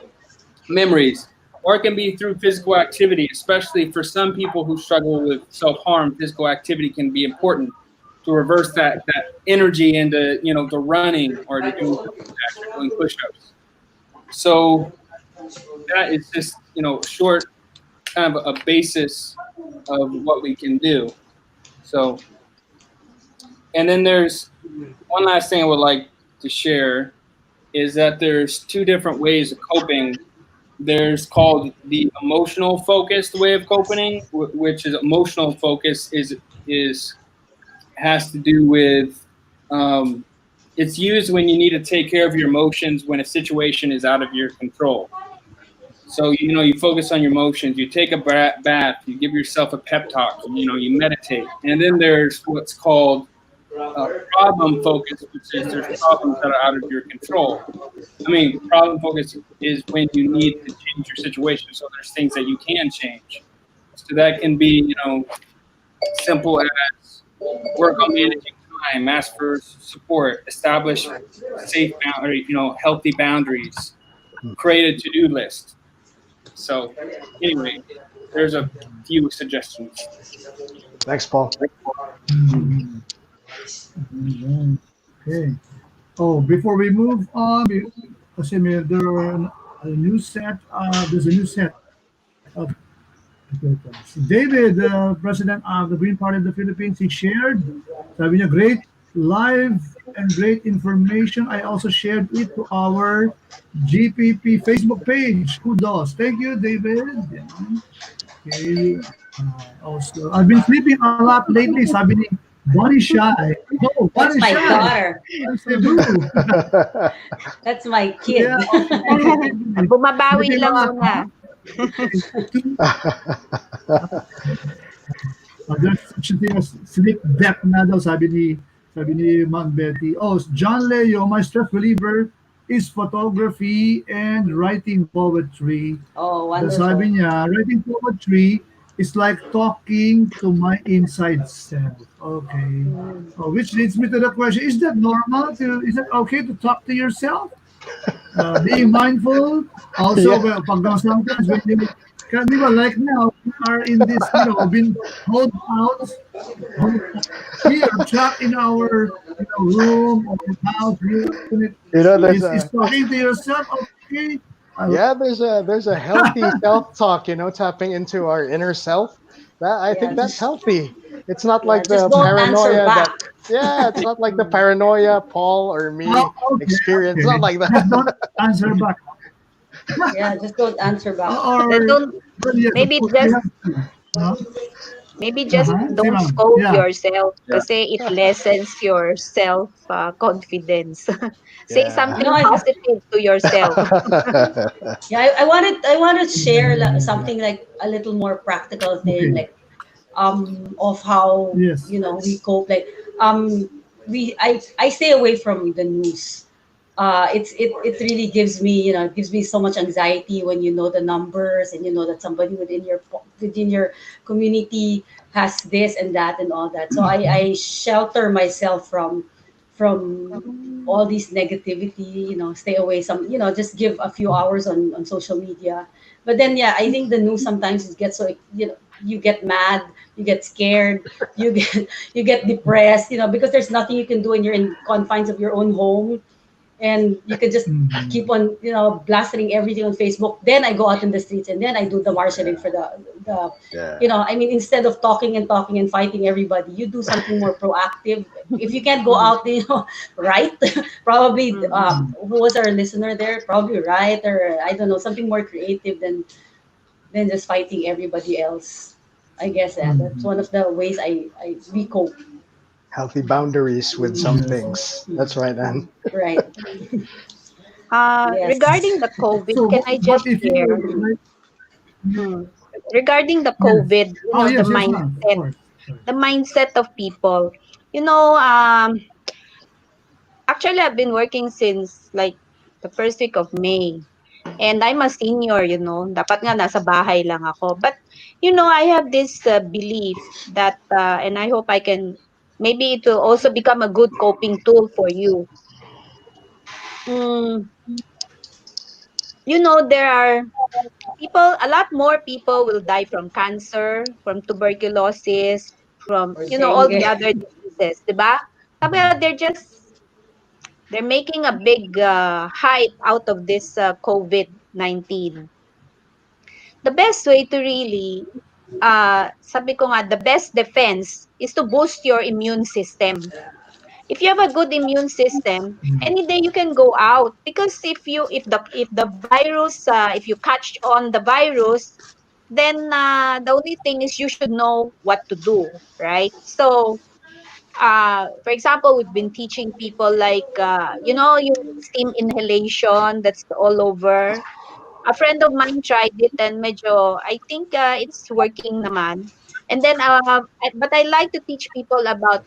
memories, or it can be through physical activity, especially for some people who struggle with self-harm. Physical activity can be important to reverse that energy into, the running or to doing push-ups or doing push-ups. So that is just, short kind of a basis of what we can do. So, and then there's one last thing I would like to share is that there's two different ways of coping. There's called the emotional focused way of coping, which is emotional focus is has to do with it's used when you need to take care of your emotions when a situation is out of your control. So you focus on your emotions, you take a bath, you give yourself a pep talk, you meditate, and then there's what's called problem focus, which is there's problems that are out of your control. I mean, problem focus is when you need to change your situation. So there's things that you can change. So that can be, simple as work on managing time, ask for support, establish safe boundary, healthy boundaries, create a to-do list. So anyway, there's a few suggestions. Thanks, Paul. Okay. Oh, before we move on, kasi there are a new set. There's a new set of David, the president of the Green Party of the Philippines. He shared. Sabi niya, great live and great information. I also shared it to our GPP Facebook page. Kudos. Thank you, David. Yeah. Okay. Also, I've been sleeping a lot lately, sabi ni Body shy. Oh, That's body my shy. daughter. From Cebu. That's my Yeah, kid. okay. Okay. Bumabawi Maybe lang mga muna. two, there's such a thing as sleep debt na daw, sabi ni Ma'am Betty. Oh, John Leo, my stress reliever is photography and writing poetry. Oh, The wonderful. sabi niya, writing poetry is like talking to my inside self. Okay. Mm. Oh, which leads me to the question: Is that normal? Is it okay to talk to yourself? Being mindful. Also, Yeah. well, sometimes when you, di ba, like now, we are in this, been hold out, hold, here, trapped in our, room or house unit. There's Is a talking to yourself okay? yeah, there's a healthy self-talk, tapping into our inner self. That I Yeah, think that's just healthy. It's not yeah, like just the don't answer paranoia that back. yeah, it's not like the paranoia Paul or me Okay, experience. It's not okay. like Just that. don't answer back. Yeah, just don't answer back. Then Or, don't, well, yes, of maybe course, we just have to. Huh? maybe just Uh-huh. Si don't ma'am. scold Yeah. yourself Yeah. kasi it lessens your self confidence. Say Yeah. You know, something positive to yourself. yeah, I wanted to share something like a little more practical thing, Okay. like of how Yes. we cope. Like I stay away from the news. It really gives me so much anxiety when you know the numbers and you know that somebody within your community has this and that and all that. So I shelter myself from Mm. all these negativity. Stay away just give a few hours on social media. But then, yeah, I think the news sometimes it gets so, you get mad, you get scared, you get you get depressed, because there's nothing you can do and you're in confines of your own home, and you could just Mhm. keep on blasting everything on Facebook. Then I go out in the streets and then I do the marshalling for the Yeah. I mean, instead of talking and talking and fighting everybody, you do something more proactive. If you can't go Mm, out, right? Probably, mm, who was our listener there? Probably right, or I don't know, something more creative than just fighting everybody else. I guess that's Mhm. one of the ways I we cope. Healthy boundaries with some Yes. things. That's right, Anne. Right. Yes. Regarding the COVID, So, can but, I but just if share? you like, Hmm. Regarding the yes. COVID, Oh, the yes, yes, ma'am. Of mindset, course. Sorry. the mindset of people. You know, um, Actually, I've been working since like the first week of May. And I'm a senior, dapat nga nasa bahay lang ako. But, I have this belief that, and I hope I can, maybe it will also become a good coping tool for you. Mm, there are people, a lot more people will die from cancer, from tuberculosis, from, Or all the dengue. other diseases, di ba? Sabi nga, they're making a big hype out of this COVID-19. The best way to really, sabi ko nga, the best defense is to boost your immune system. If you have a good immune system, Mm. any day you can go out, because if the virus, if you catch on the virus, then the only thing is you should know what to do, right? So, for example, we've been teaching people like, yung steam inhalation that's all over. A friend of mine tried it and medyo, I think it's working naman. And then, but I like to teach people about,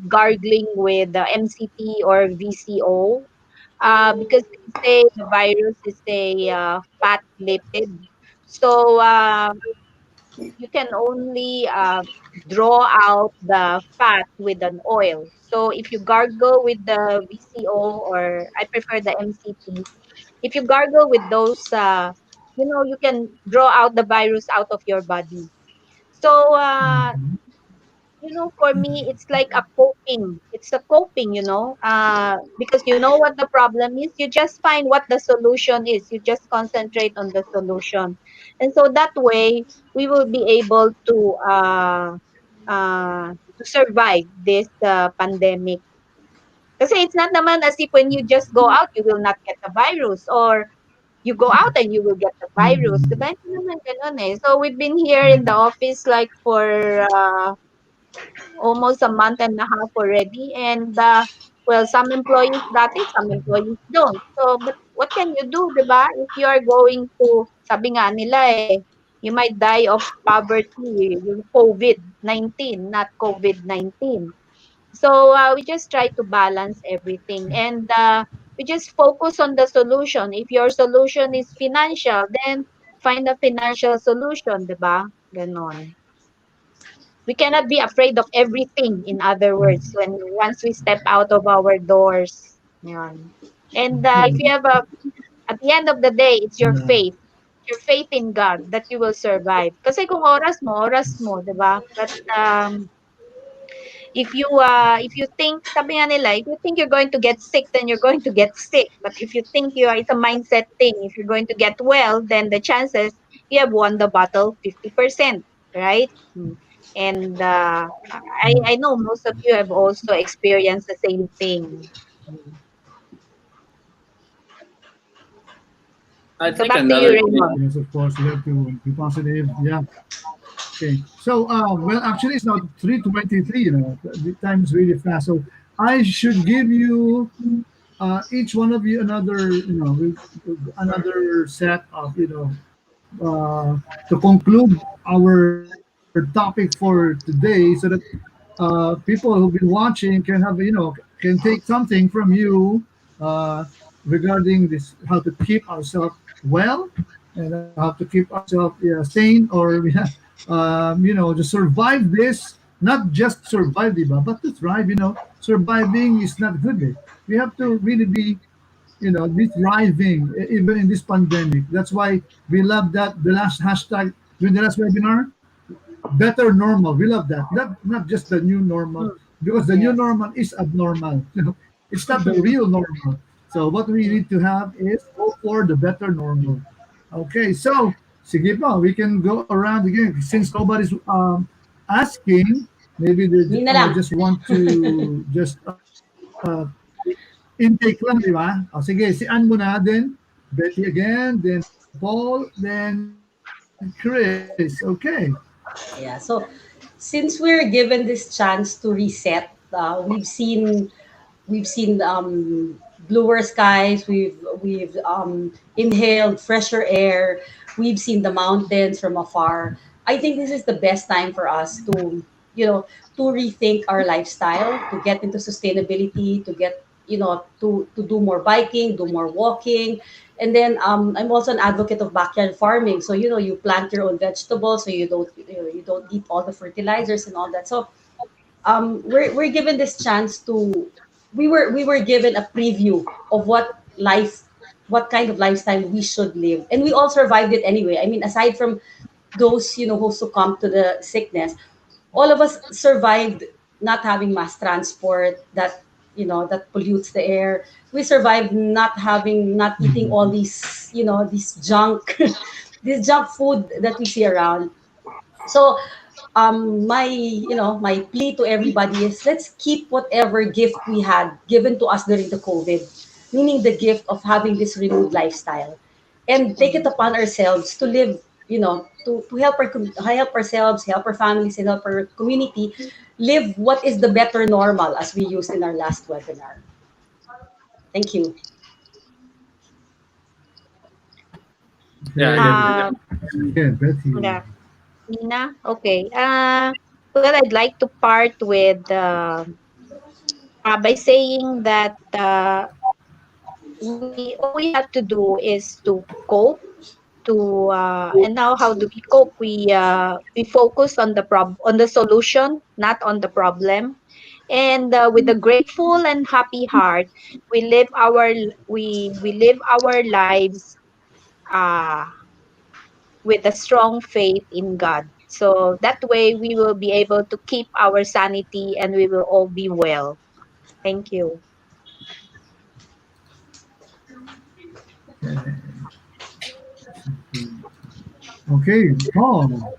gargling with MCT or VCO, because they say the virus is a fat lipid. So, you can only draw out the fat with an oil. So if you gargle with the VCO, or I prefer the MCT, if you gargle with those, you can draw out the virus out of your body. So, Mhm. for me, it's like a coping. It's a coping, because you know what the problem is. You just find what the solution is. You just concentrate on the solution. And so that way, we will be able to survive this pandemic. Kasi it's not naman as if when you just go out, you will not get the virus, or you go out and you will get the virus. Mhm. Diba? Hindi naman ganun eh. So we've been here in the office like for almost a month and a half already. And well, some employees got it, some employees don't. So, but what can you do, diba? If you are going to, sabi nga nila you might die of poverty, yung COVID-19, not COVID-19. So we just try to balance everything, and we just focus on the solution. If your solution is financial, then find a financial solution, diba? Ganon. We cannot be afraid of everything, in other words, when once we step out of our doors. Yan. And if you have at the end of the day, it's Yeah. your faith in God that you will survive. Kasi kung oras mo, 'di ba? But if you think, sabi nga nila, if you think you're going to get sick, then you're going to get sick. But if you think it's a mindset thing, if you're going to get well, then the chances you have won the battle 50%, right? And I know most of you have also experienced the same thing. Mm. I So think back to you, another thing. Raymond. Yes, of course, we have to be positive. Yeah. Okay. So, well, actually, it's now 3:23. The time is really fast. So, I should give you each one of you another, another set of, to conclude our topic for today, so that people who've been watching can have, can take something from you uh, regarding this, how to keep ourselves well, and how to keep ourselves sane, or to survive this. Not just survive, diba, but to thrive. Surviving is not good. We have to really be thriving even in this pandemic. That's why we love that the last hashtag during the last webinar, better normal. We love that. Not just the new normal, Mm, because the new yes. normal is abnormal. It's not the real normal. So what we need to have is go for the better normal. Okay, so sige pa, we can go around again since nobody's asking. Maybe they Yun na lang. just want to just intake lang, di ba? O sige, si Ann muna, then Betty again, then Paul, then Chris. Okay. Yeah. So since we're given this chance to reset, we've seen bluer skies. We've inhaled fresher air. We've seen the mountains from afar. I think this is the best time for us to, you know, to rethink our lifestyle, to get into sustainability, to get, to do more biking, do more walking. And then I'm also an advocate of backyard farming. So you plant your own vegetables, so you don't eat all the fertilizers and all that. So we're given this chance to we were given a preview of what kind of lifestyle we should live, and we all survived it anyway. I mean, aside from those who succumbed to the sickness, all of us survived not having mass transport that pollutes the air. We survived not eating all these junk this junk food that we see around. So my plea to everybody is, let's keep whatever gift we had given to us during the COVID, meaning the gift of having this renewed lifestyle, and take it upon ourselves to live, to help ourselves, help our families, and help our community live what is the better normal, as we used in our last webinar. Thank you. Yeah, I Okay. guess. Uh, Okay, Betty. yeah, Nina. Okay. Well, I'd like to part with by saying that we all we have to do is to cope. And now how do we cope? We focus on the solution, not on the problem. And with a grateful and happy heart, we live our we live our lives uh, with a strong faith in God. So that way we will be able to keep our sanity and we will all be well. Thank you. Okay, Paul.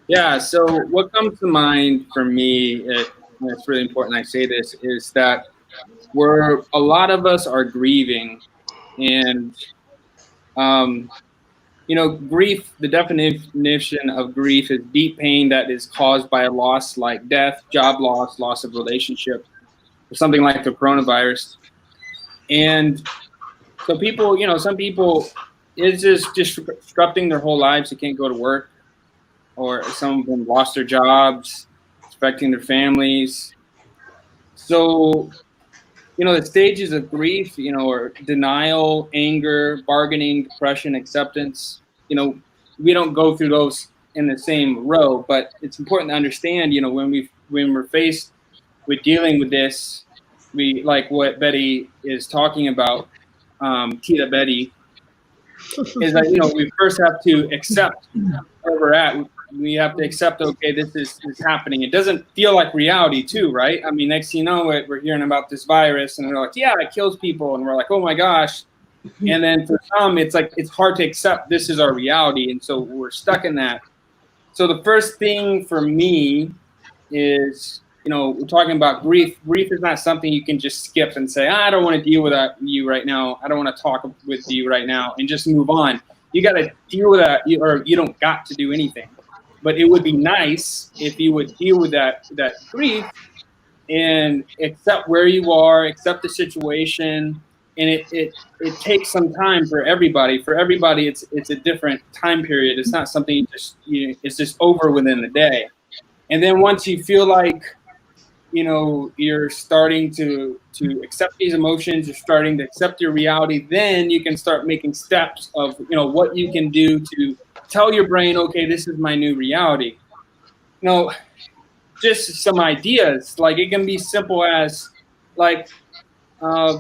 Yeah. So what comes to mind for me, and it's really important I say this, is that a lot of us are grieving, and um, Grief, the definition of grief is deep pain that is caused by a loss like death, job loss, loss of relationship, or something like the coronavirus. And so people, some people, it's just disrupting their whole lives. They can't go to work, or some of them lost their jobs, affecting their families. So, the stages of grief, or denial, anger, bargaining, depression, acceptance, we don't go through those in the same row, but it's important to understand, when we're faced with dealing with this, we like what Betty is talking about, Tita Betty, is that, we first have to accept where we're at. We have to accept, okay, this is happening. It doesn't feel like reality too, right? I mean, next thing you know, we're hearing about this virus and we're like, yeah, it kills people. And we're like, oh my gosh. And then for some, it's like, it's hard to accept this is our reality. And so we're stuck in that. So the first thing for me is, we're talking about grief. Grief is not something you can just skip and say, I don't want to deal with you right now. I don't want to talk with you right now and just move on. You got to deal with that, or you don't got to do anything. But it would be nice if you would deal with that grief and accept where you are, accept the situation. And it takes some time for everybody. For everybody, it's a different time period. It's not something it's just over within the day. And then once you feel like, you're starting to accept these emotions, you're starting to accept your reality, then you can start making steps of, what you can do to tell your brain, okay, this is my new reality. Just some ideas. Like, it can be simple as uh,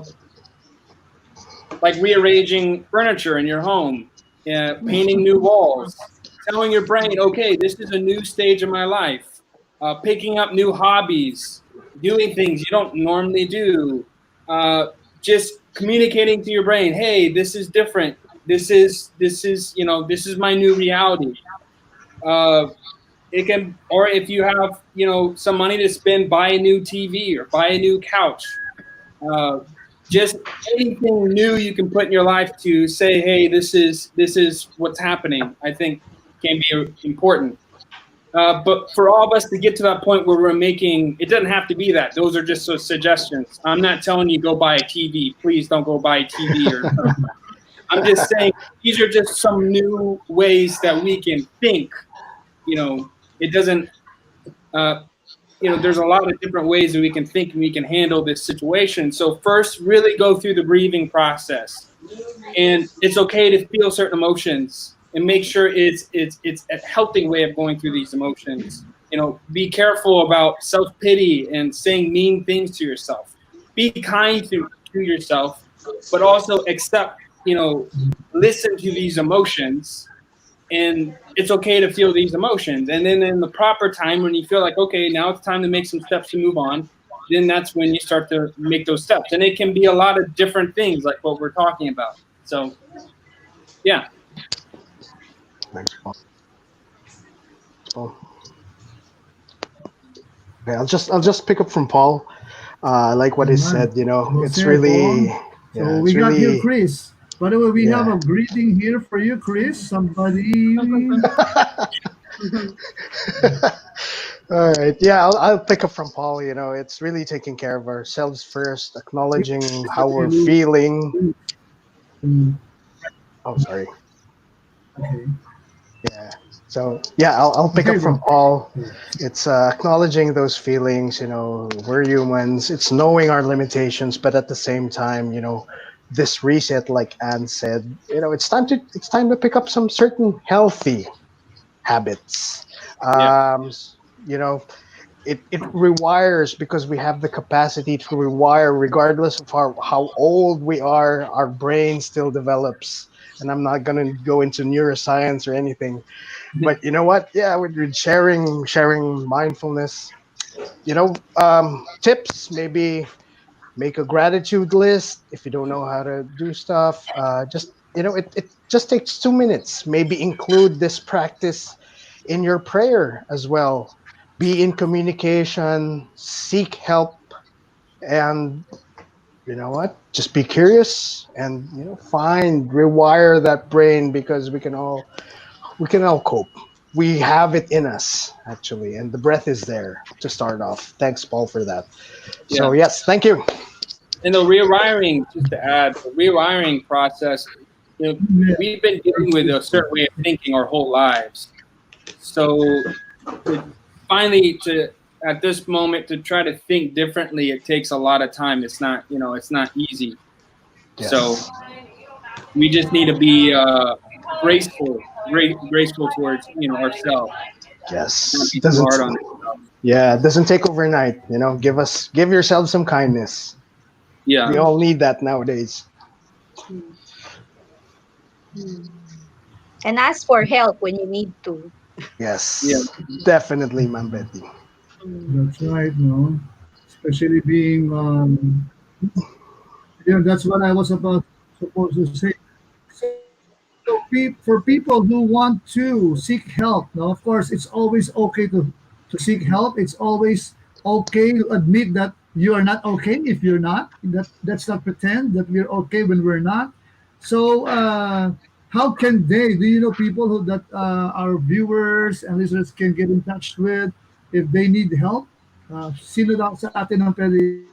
like rearranging furniture in your home, painting new walls, telling your brain, okay, this is a new stage of my life, picking up new hobbies, doing things you don't normally do, just communicating to your brain, hey, this is different. This is this is my new reality. It can, or if you have, some money to spend, buy a new TV or buy a new couch. Uh, just anything new you can put in your life to say, hey, this is what's happening, I think can be important. But for all of us to get to that point where we're making, it doesn't have to be that. Those are just suggestions. I'm not telling you go buy a TV. Please don't go buy a TV. I'm just saying these are just some new ways that we can think. It doesn't. There's a lot of different ways that we can think and we can handle this situation. So first, really go through the grieving process, and it's okay to feel certain emotions, and make sure it's a healthy way of going through these emotions. Be careful about self-pity and saying mean things to yourself. Be kind to yourself, but also accept, listen to these emotions, and it's okay to feel these emotions. And then in the proper time, when you feel like, okay, now it's time to make some steps to move on, then that's when you start to make those steps. And it can be a lot of different things like what we're talking about. So, yeah. Thanks, Paul. Paul. Okay, I'll just pick up from Paul. I like what he said. Well It's said, really, Paul. yeah, So it's we got here really, Chris. By the way, we have yeah. a greeting here for you, Chris. Somebody. All right, yeah, I'll pick up from Paul. It's really taking care of ourselves first, acknowledging how we're feeling. Oh, sorry. Okay. Yeah. So yeah, I'll pick Okay, up from bro. Paul. It's acknowledging those feelings. We're humans. It's knowing our limitations, but at the same time, this reset, like Anne said, it's time to pick up some certain healthy habits. Yeah. Um, you know, it rewires because we have the capacity to rewire regardless of how old we are. Our brain still develops, and I'm not going to go into neuroscience or anything, but you know what, yeah, with sharing mindfulness, tips, maybe make a gratitude list if you don't know how to do stuff. Just it just takes 2 minutes. Maybe include this practice in your prayer as well. Be in communication, seek help, and you know what? Just be curious and find rewire that brain because we can all cope. We have it in us actually, and the breath is there to start off. Thanks, Paul, for that. So Yeah. yes, thank you. And the rewiring, just to add, the rewiring process, Yeah. we've been dealing with a certain way of thinking our whole lives. So to finally to at this moment to try to think differently, it takes a lot of time. It's not, it's not easy. So Yes, we just need to be graceful, graceful towards ourselves, not yes. be too Doesn't hard on ourselves. Yeah, it doesn't take overnight. Give yourself some kindness. Yeah, We Mm, all need that nowadays. mm, mm. And ask for help when you need to. yeah, Yes, definitely, Ma'am Betty. Mm, That's right, no? Especially being, that's what I was about supposed to say. So, for people who want to seek help, now, of course, it's always okay to seek help. It's always okay to admit that you are not okay if you're not. Let's not pretend that we're okay when we're not. So, how can they? Do you know people that our viewers and listeners can get in touch with if they need help? Sino daw sa atin ang pwede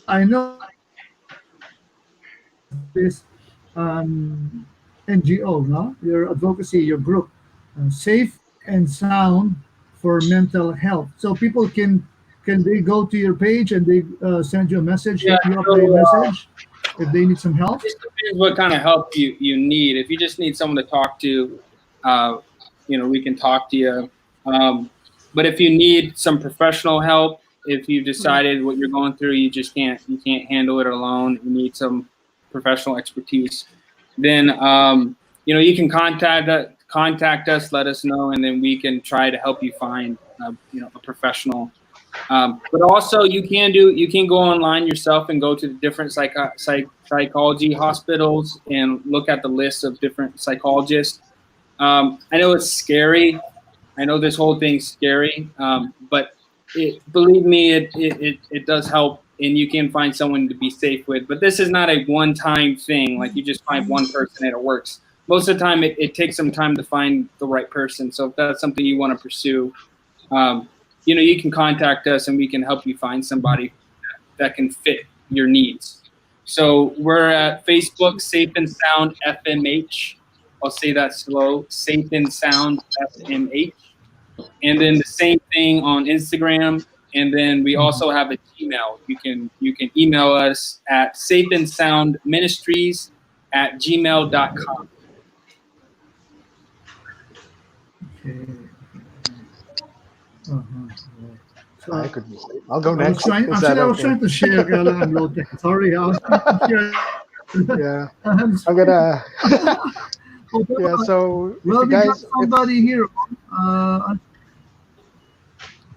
I know this NGO, no? Your advocacy, your group, safe and sound for mental health. So people can they go to your page and they send you a message, yeah. hit you up So with a message if they need some help. just depends what kind of help you need. If you just need someone to talk to, uh, we can talk to you. Um, but if you need some professional help, if you've mm, decided what you're going through, you can't handle it alone. You need some professional expertise. Then you can contact us, let us know, and then we can try to help you find a professional. But also, you can go online yourself and go to the different psychology hospitals and look at the list of different psychologists. I know it's scary. I know this whole thing's scary, but believe me, it does help, and you can find someone to be safe with. But this is not a one-time thing. Like you just find one person and it works. Most of the time, it takes some time to find the right person. So if that's something you want to pursue, um, you can contact us and we can help you find somebody that can fit your needs. So we're at Facebook, Safe and Sound FMH. I'll say that slow, Safe and Sound FMH. And then the same thing on Instagram. And then we also have a Gmail. You can email us at safeandsoundministries@gmail.com. Okay. Uh-huh. I So could. I'll go I was next. trying. Is that Actually, I was okay? trying to share. Kaya lang I'm low tech. Sorry, I was trying to share. Yeah, I'm I'm sorry. gonna. Okay, Yeah. So if well, you we got guys, if somebody here.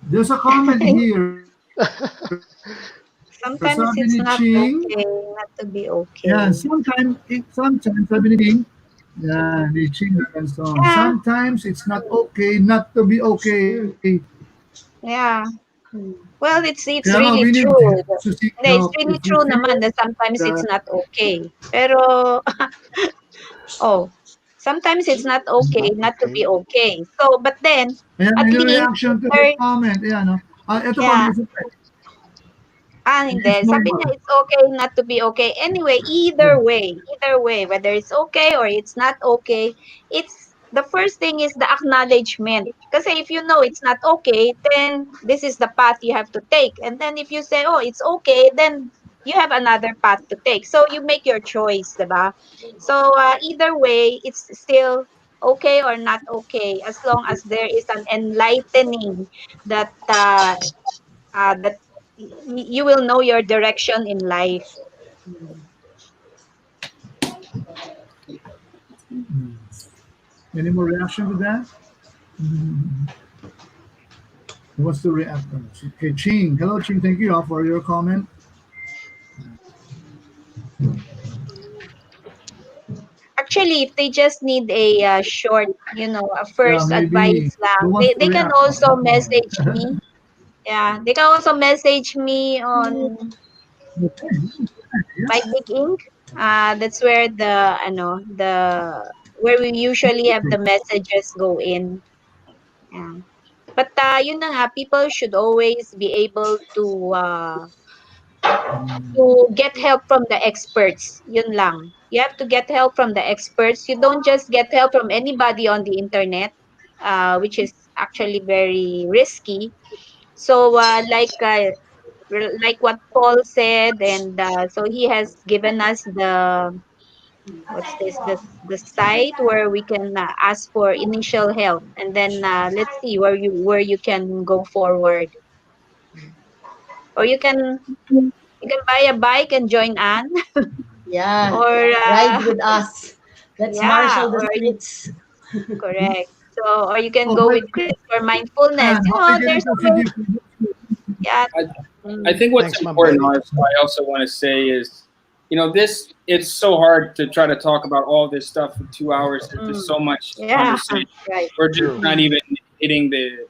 There's a comment here. Sabi ni Ching, sometimes it's not okay not to be yeah, okay. sometimes, sabi ni Ching, yeah, ni Ching Raganson, Yeah, sometimes it's not okay not to be okay. yeah. mm. Well, Kaya nga, it's we need really true. to seek help It's if we really true feel naman that sometimes that. it's not okay. Pero oh, sometimes it's not it's okay not not to okay. be okay. So, but then Ayan, at in least reaction to his there, comment, ayan, no? Ito pa, yeah. may isa pa. Hindi. It's Sabi niya, normal. it's okay not to be okay. Anyway, Yeah. either way, whether it's okay or it's not okay, it's the first thing is the acknowledgement. Kasi if you know it's not okay, then this is the path you have to take. And then if you say, oh, it's okay, then you have another path to take. So you make your choice, diba? So either way, it's still okay or not okay as long as there is an enlightening that that you will know your direction in life. Mm. Mm. Any more reaction to that? Mm. Who wants to react? Okay, Ching. Hello, Ching. Thank you all for your comment. Actually, if they just need a short, a Yeah, first maybe. advice lang, Who wants they, to they can react? also message me Yeah, they can also message me on my Big Ink. That's where where we usually have the messages go in. Yeah. But yun na nga, people should always be able to get help from the experts. Yun lang. You have to get help from the experts. You don't just get help from anybody on the internet, which is actually very risky. So like what Paul said, and so he has given us what's this the site where we can ask for initial help, and then let's see where you can go forward, or you can buy a bike and join Anne, Yeah, or ride with us. Let's yeah, marshal the streets. correct. So, or you can Oh, go by with Chris for mindfulness. and You how are know, you getting there's the always CD for this? yeah. I, I Mm, think what's Thanks, Mom important Betty. also, I also want to say is, this, it's so hard to try to talk about all this stuff for 2 hours. There's just mm, so much yeah, conversation. right. We're just True. not Mm. even hitting the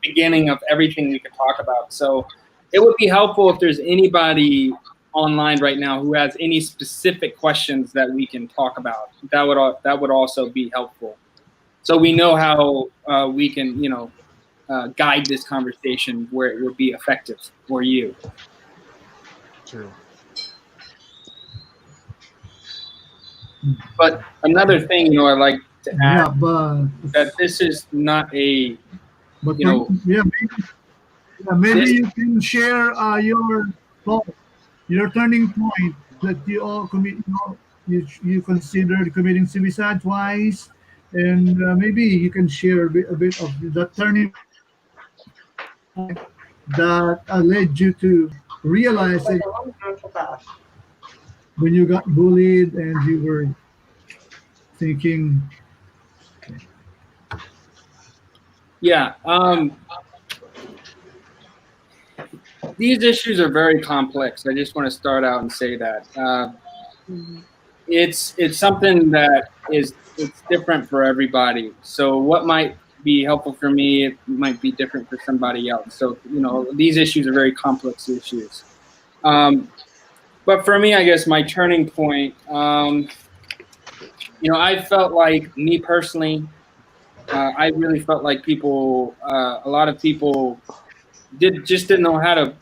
beginning of everything we could talk about. So it would be helpful if there's anybody online right now who has any specific questions that we can talk about. That would also be helpful. So we know how we can, guide this conversation where it would be effective for you. True. But another thing, I'd like to add Yeah, that this is not a, but you for, know, yeah, maybe this, you can share your thought, your turning point that you all you considered committing suicide twice, and maybe you can share a bit of the turning point that led you to realize that when you got bullied and you were thinking, yeah, these issues are very complex. I just want to start out and say that Mhm. it's something that it's different for everybody. So what might be helpful for me, it might be different for somebody else. So these issues are very complex issues. Um, but for me, I guess my turning point, I felt like me personally, I really felt like a lot of people didn't know how to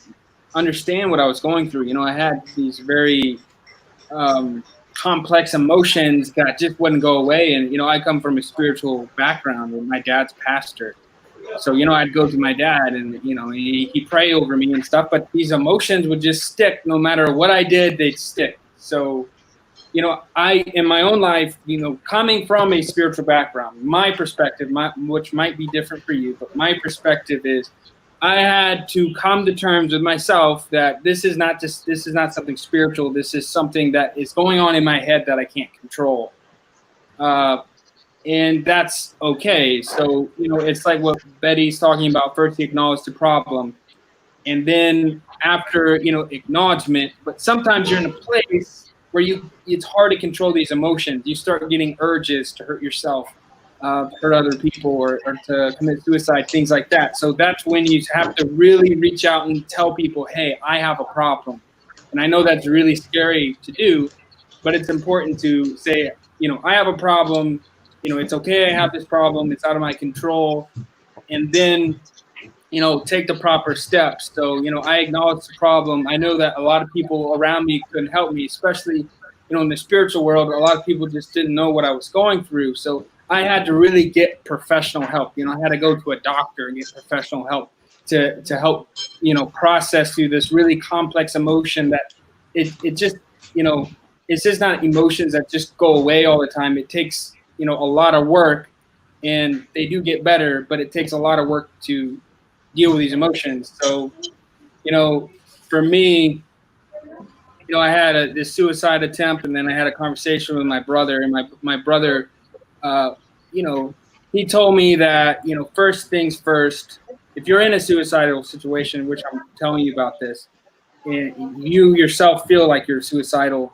understand what I was going through. I had these very complex emotions that just wouldn't go away. And I come from a spiritual background where my dad's pastor, so I'd go to my dad, and he'd pray over me and stuff. But these emotions would just stick, no matter what I did, they'd stick. So I, in my own life, coming from a spiritual background, my perspective, which might be different for you, but my perspective is I had to come to terms with myself that this is not something spiritual. This is something that is going on in my head that I can't control. Uh, and that's okay. So, it's like what Betty's talking about. First, you acknowledge the problem, and then after acknowledgement, but sometimes you're in a place where it's hard to control these emotions. You start getting urges to hurt yourself, hurt other people, or to commit suicide, things like that. So that's when you have to really reach out and tell people, hey, I have a problem. And I know that's really scary to do, but it's important to say, I have a problem. It's okay, I have this problem, it's out of my control. And then take the proper steps. So, I acknowledge the problem. I know that a lot of people around me couldn't help me, especially, in the spiritual world. A lot of people just didn't know what I was going through. So I had to really get professional help. I had to go to a doctor and get professional help to help, process through this really complex emotion that it just, it's just not emotions that just go away all the time. It takes, a lot of work, and they do get better, but it takes a lot of work to deal with these emotions. So, for me, I had this suicide attempt, and then I had a conversation with my brother, and my brother, uh, you know, he told me that, first things first, if you're in a suicidal situation, which I'm telling you about this, and you yourself feel like you're suicidal,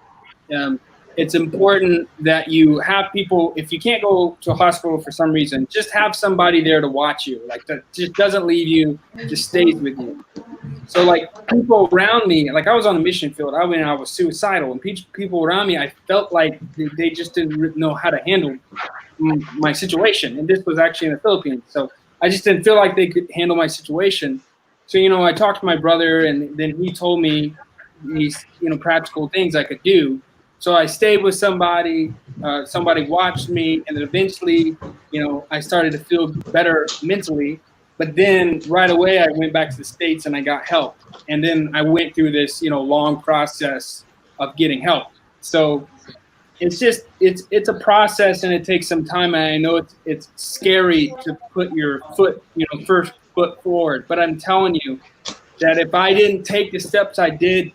um, it's important that you have people. If you can't go to a hospital for some reason, just have somebody there to watch you. Like that just doesn't leave you, just stays with you. So like people around me, like I was on the mission field. I went, I was suicidal, and people around me, I felt like they just didn't know how to handle my situation. And this was actually in the Philippines, so I just didn't feel like they could handle my situation. So I talked to my brother, and then he told me these practical things I could do. So I stayed with somebody. Somebody watched me, and then eventually, I started to feel better mentally. But then right away, I went back to the States and I got help. And then I went through this, long process of getting help. So it's a process, and it takes some time. And I know it's scary to put your foot, first foot forward. But I'm telling you that if I didn't take the steps I did,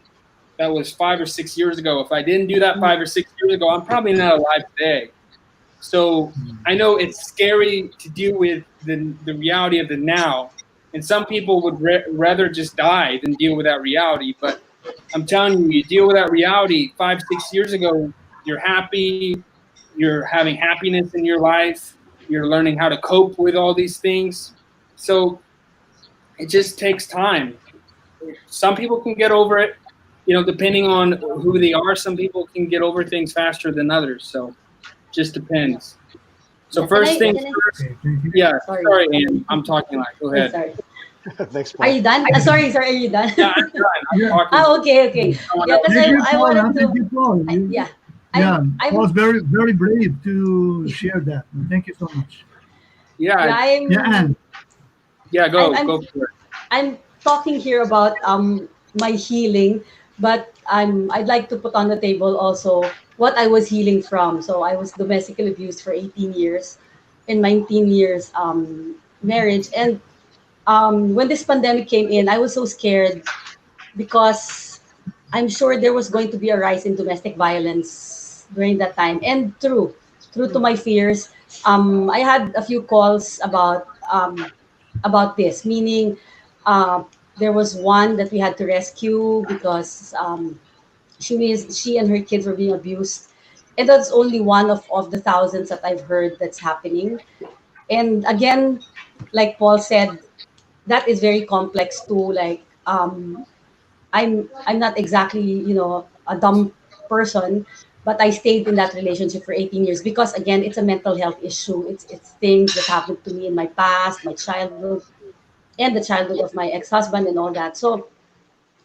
that was 5 or 6 years ago. If I didn't do that 5 or 6 years ago, I'm probably not alive today. So I know it's scary to deal with the reality of the now, and some people would rather just die than deal with that reality. But I'm telling you, you deal with that reality 5, 6 years ago, you're happy, you're having happiness in your life, you're learning how to cope with all these things. So it just takes time. Some people can get over it, depending on who they are. Some people can get over things faster than others. So just depends. So Yeah, can first I? things Can I? first. Okay, thank you. Yeah, Sorry. sorry, Ian. I'm talking like. Go I'm ahead. sorry. Thanks, Are Paul. you done? Sorry. Are you done? Yeah, I'm done. I'm Yeah, talking. Oh, okay, okay. Someone Yeah, else. because thank you, I Paul. Huh? wanted Thank to. you, Paul. Yeah, Yeah, Paul's I'm very brave to share that. Thank you so much. yeah Yeah, Yeah, and yeah. I'm Go, I'm go for it. I'm talking here about my healing, but I'd like to put on the table also what I was healing from. So I was domestically abused for 18 years, in 19 years marriage, and when this pandemic came in, I was so scared because I'm sure there was going to be a rise in domestic violence during that time. And true to my fears, I had a few calls about this, meaning uh, there was one that we had to rescue because she and her kids were being abused. And that's only one of the thousands that I've heard that's happening. And again, like Paul said, that is very complex too. Like I'm not exactly a dumb person, but I stayed in that relationship for 18 years because again it's a mental health issue. It's things that happened to me in my past, my childhood, and the childhood of my ex-husband and all that. So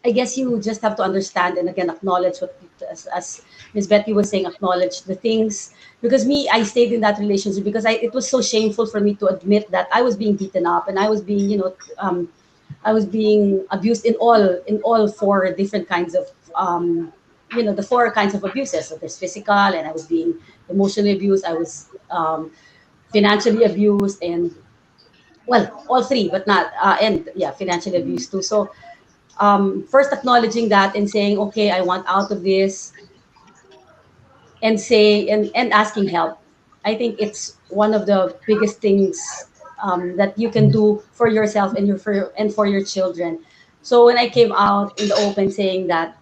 I guess you just have to understand and again acknowledge what, as Miss Betty was saying, acknowledge the things. Because me, I stayed in that relationship because it was so shameful for me to admit that I was being beaten up and I was being, I was being abused in all four different kinds of, the four kinds of abuses. So there's physical, and I was being emotionally abused. I was financially abused, and well, all three, but not and yeah, financially abused too. So first acknowledging that and saying, okay, I want out of this, and say and asking help. I think it's one of the biggest things that you can do for yourself and for your children. So when I came out in the open saying that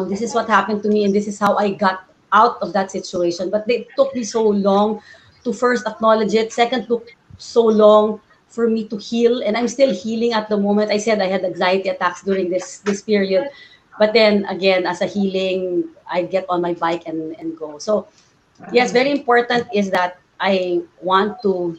this is what happened to me and this is how I got out of that situation, but it took me so long to first acknowledge it. Second, took so long for me to heal, and I'm still healing at the moment. I said I had anxiety attacks during this period, but then again, as a healing, I get on my bike and go. So yes, very important is that I want to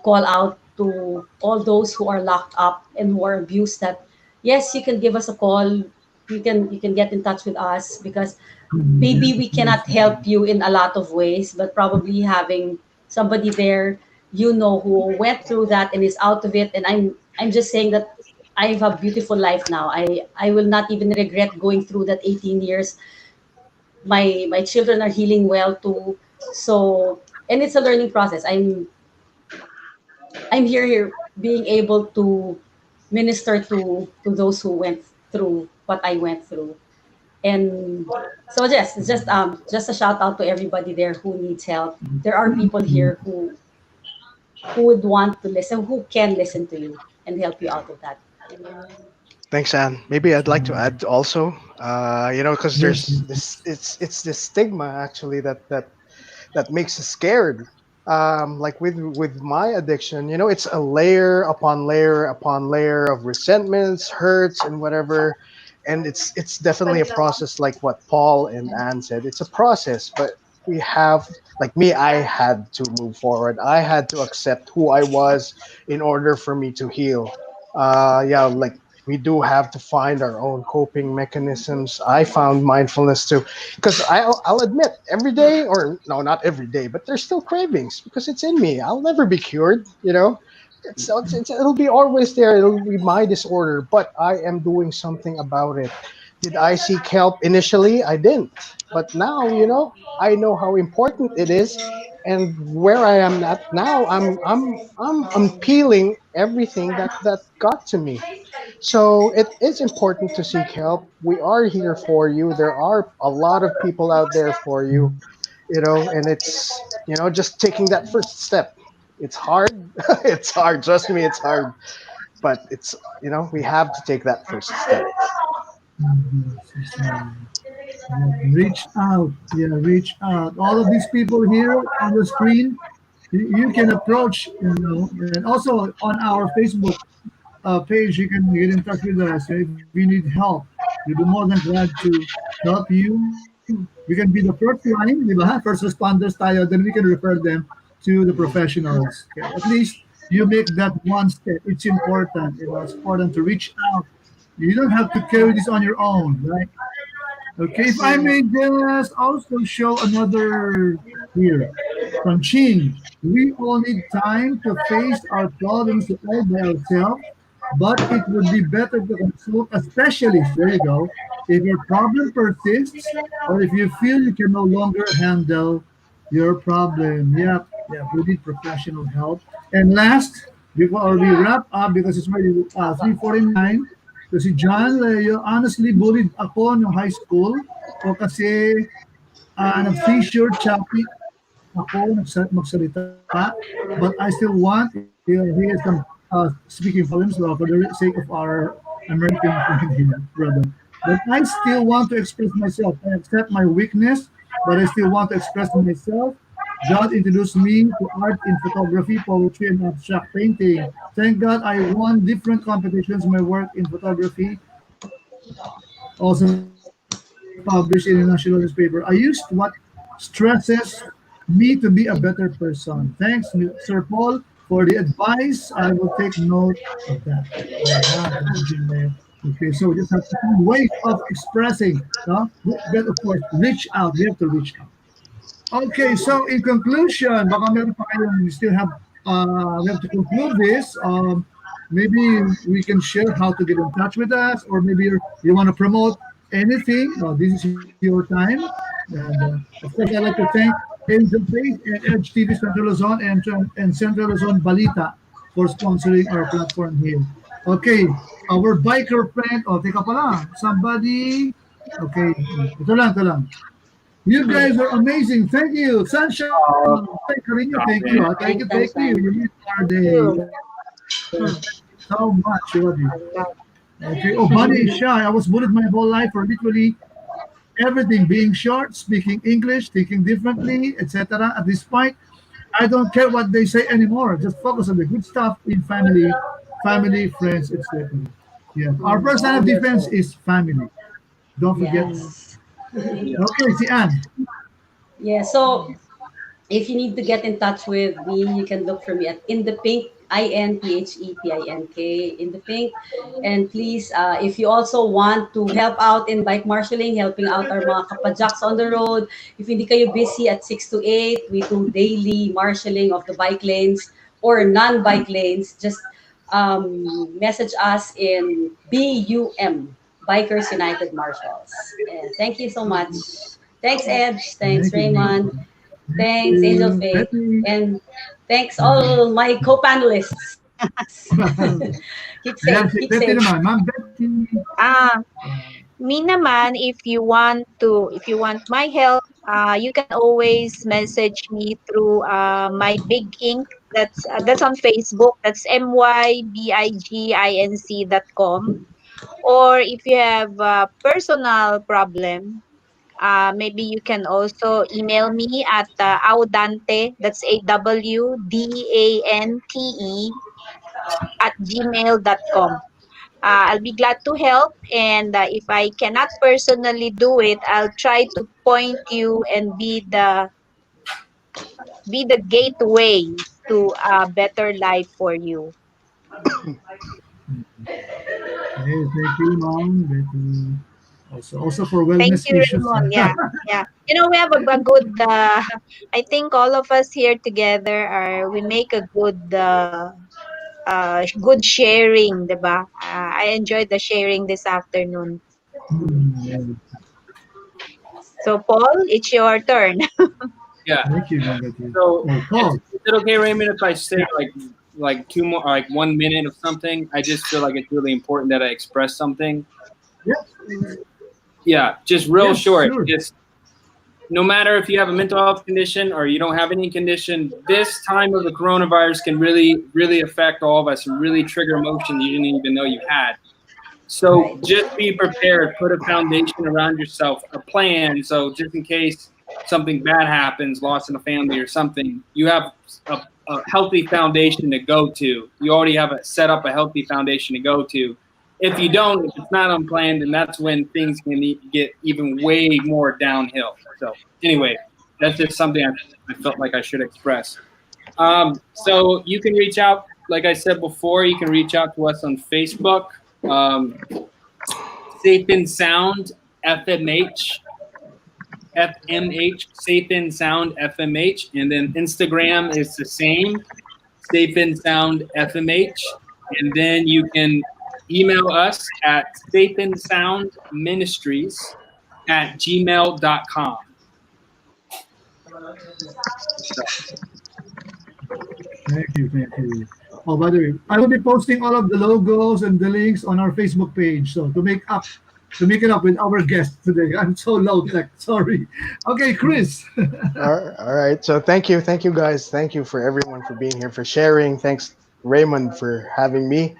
call out to all those who are locked up and who are abused that yes, you can give us a call. You can get in touch with us because maybe we cannot help you in a lot of ways, but probably having somebody there, who went through that and is out of it. And I'm just saying that I have a beautiful life now. I will not even regret going through that 18 years. My children are healing well too. So, and it's a learning process. I'm here being able to minister to those who went through what I went through. And so yes, it's just a shout out to everybody there who needs help. There are people here who would want to listen, who can listen to you and help you out of that. Thanks, Anne. Maybe I'd like to Uh, add also, because yes, there's yes, this, it's this stigma actually that makes us scared. Like with my addiction, it's a layer upon layer upon layer of resentments, hurts, and whatever. And it's definitely a process, like what Paul and Anne said. It's a process, but we have, like me, I had to move forward. I had to accept who I was in order for me to heal. Yeah, like we do have to find our own coping mechanisms. I found mindfulness too, because I'll admit, every day, or no, not every day, but there's still cravings because it's in me. I'll never be cured. It'll be always there. It'll be my disorder, but I am doing something about it. Did I seek help initially? I didn't, but now I know how important it is, and where I am at now, I'm peeling everything that got to me. So it is important to seek help. We are here for you. There are a lot of people out there for you, and it's just taking that first step. It's hard. It's hard. Trust me, it's hard. But we have to take that first step. yes, yes, yeah. Reach out. Yeah, reach out. All of these people here on the screen, you can approach, and also on our Facebook page, you can get in touch with us if you need help. We'll be more than glad to help you. We can be the first line, di ba? First responders tayo, then we can refer them to the professionals. Okay? At least you make that one step. It's important. It's important to reach out. You don't have to carry this on your own, right? Okay, if I Mm. may just also show another here from Ching. We all need time to face our problems all by ourselves, but it would be better to consult a specialist. There you go. If your problem persists, or if you feel you can no longer handle your problem. Yep, yeah, we need professional help. And last, before we wrap up, because it's already 3:49, so si John Leo, honestly, bullied ako nung high school o kasi nag-seizure, choppy ako magsalita, but I still want, he has some speaking volumes for the sake of our American friend here, brother. But I still want to express myself. I accept my weakness, but I still want to express myself. God introduced me to art in photography, poetry, and abstract painting. Thank God I won different competitions. My work in photography also published in a national newspaper. I used what stresses me to be a better person. Thanks, Sir Paul, for the advice. I will take note of that. All right, imagine there. Okay, so we just have to find ways of expressing. But of course, reach out. We have to reach out. Okay, so in conclusion, baka meron pa kayong we still have, we have to conclude this. Maybe we can share how to get in touch with us, or maybe you want to promote anything. This is your time. And of course, I'd like to thank Angel Faith and Edge TV Central Luzon and Central Luzon Balita for sponsoring our platform here. Okay, our biker friend. Teka pala, somebody. Okay, ito lang. You guys are amazing. Thank you. Sunshine Carino, thank you. Thank you. Thank you. You made our day. You. So much. Love you. Okay. Oh, Bunny is shy. I was bullied my whole life for literally everything, being short, speaking English, thinking differently, etc. At this point, I don't care what they say anymore. Just focus on the good stuff in family, friends, etc. Yeah. Our first line of defense Wonderful. is family. Don't forget that. Yes. Yeah. Okay, si Anne. Yeah. So if you need to get in touch with me, you can look for me at In the Pink, INTHEPINK, In the Pink. And please, if you also want to help out in bike marshalling, helping out our mga kapadjaks on the road, if hindi kayo busy at 6 to 8, we do daily marshalling of the bike lanes or non-bike lanes. Just message us in BUM, Bikers United Marshals. And thank you so much. Thanks, Edge. Thanks, Thank you. Raymond. Thank Thanks, Angel you. Faith. Betty. And thanks all my co-panelists. Keep Ayan, safe. si Keep Betty safe. naman. Ma'am Betty. Ah, me naman, if you want my help, you can always message me through my Big Ink. That's on Facebook. That's mybigin.com. Or if you have a personal problem, maybe you can also email me at awdante, that's AWDANTE, at gmail.com. I'll be glad to help, and if I cannot personally do it, I'll try to point you and be the gateway to a better life for you. Hey, thank you, Mom. Betty. Also for Thank wellness you, issues. Raymond. Yeah, yeah. We have a good. I think all of us here together we make a good sharing, diba? I enjoyed the sharing this afternoon. Hmm, So, Paul, it's your turn. Yeah. thank you, Mom Betty. So Oh, Paul. is it okay, Raymond, if I say Yeah. like two more, like 1 minute of something? I just feel like it's really important that I express something. Yes. Yeah, just real Yes. short. Sure. Just no matter if you have a mental health condition or you don't have any condition, this time of the coronavirus can really, really affect all of us and really trigger emotions you didn't even know you had. So Right. just be prepared. Put a foundation around yourself, a plan. So just in case something bad happens, loss in a family or something, you have a healthy foundation to go to. You already have set up a healthy foundation to go to. If you don't, if it's not unplanned, then that's when things can get even way more downhill. So anyway, that's just something I felt like I should express. So you can reach out, like I said before, you can reach out to us on Facebook. Safe and Sound FMH, FMH, Safe and Sound FMH, and then Instagram is the same, Safe and Sound FMH, and then you can email us at safeandsoundministries@gmail.com. So, Thank you. Thank you. Oh, by the way, I will be posting all of the logos and the links on our Facebook page. So to make it up with our guest today. I'm so low tech. Sorry. Okay, Chris. All right. So thank you guys. Thank you for everyone for being here, for sharing. Thanks, Raymond, for having me.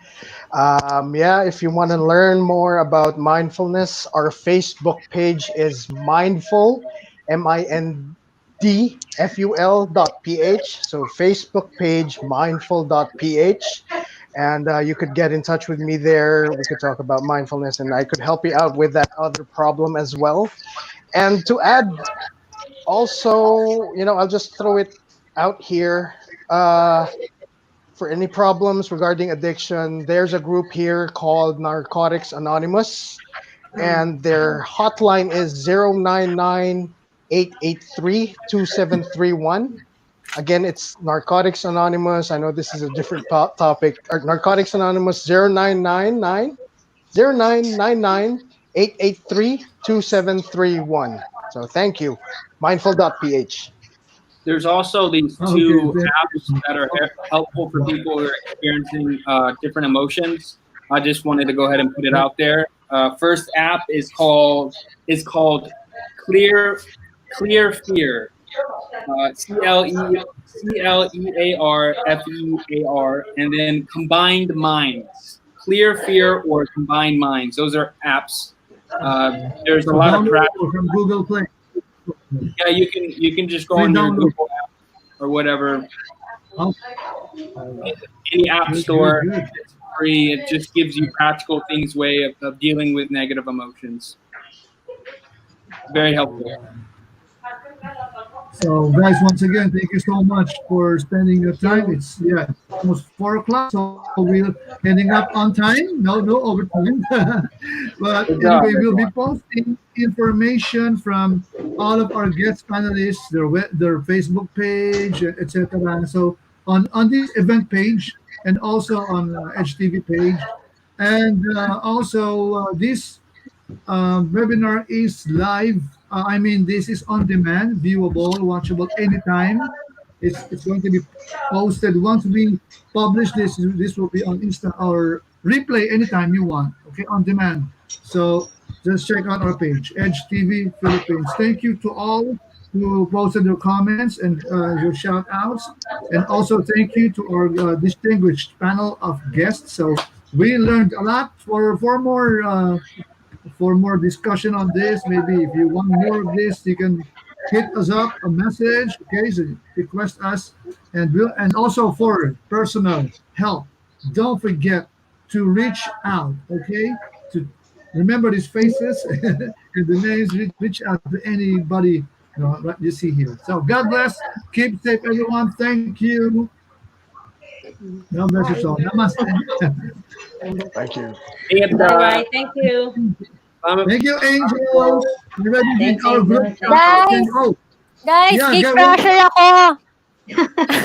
Yeah, if you want to learn more about mindfulness, our Facebook page is mindful, mindful.ph. So Facebook page mindful.ph. And you could get in touch with me there. We could talk about mindfulness, and I could help you out with that other problem as well. And to add, also, I'll just throw it out here. For any problems regarding addiction, there's a group here called Narcotics Anonymous, and their hotline is 099-883-2731. Again, it's Narcotics Anonymous. I know this is a different topic. Narcotics Anonymous 0999-883-2731. So thank you. Mindful.ph. there's also these Okay, two thank apps you. that are helpful for people who are experiencing different emotions. I just wanted to go ahead and put it Yeah. out there. First app is called Clear Fear. CLEARFEAR, and then Combined Minds. Clear Fear or Combined Minds. Those are apps. There's a So lot of download practice. from Google Play. Yeah, you can just go Free on your download. Google app or whatever, Oh, all any app right. Good, store. good, good. It's free. It just gives you practical things way of dealing with negative emotions. Very helpful. So, guys, once again, thank you so much for spending your time. You. It's yeah, it's almost 4 o'clock, so we're heading up on time. No overtime. But Good anyway, job, we'll be everyone. posting information from all of our guest panelists, their Facebook page, etc. So on this event page and also on HTV page, and also this webinar is live. I mean, this is on demand, viewable, watchable anytime. It's going to be posted once we publish this. This will be on Insta or replay anytime you want. Okay, on demand. So just check out our page, Edge TV Philippines. Thank you to all who posted their comments and your shout outs, and also thank you to our distinguished panel of guests. So we learned a lot. For more discussion on this, maybe if you want more of this, you can hit us up a message. Okay, so request us, and also for personal help, don't forget to reach out. Okay, to remember these faces and the names. Reach out to anybody what you see here. So God bless. Keep safe, everyone. Thank you. God bless us all. Namaste. Thank you. Ingat ka. Bye bye. Thank you. Salamat Thank you, Angel. You ready with Thanks, our group Angel. shout Thank out? you. And Guys, oh, guys, yeah, cake go on. crusher ako. Thank you,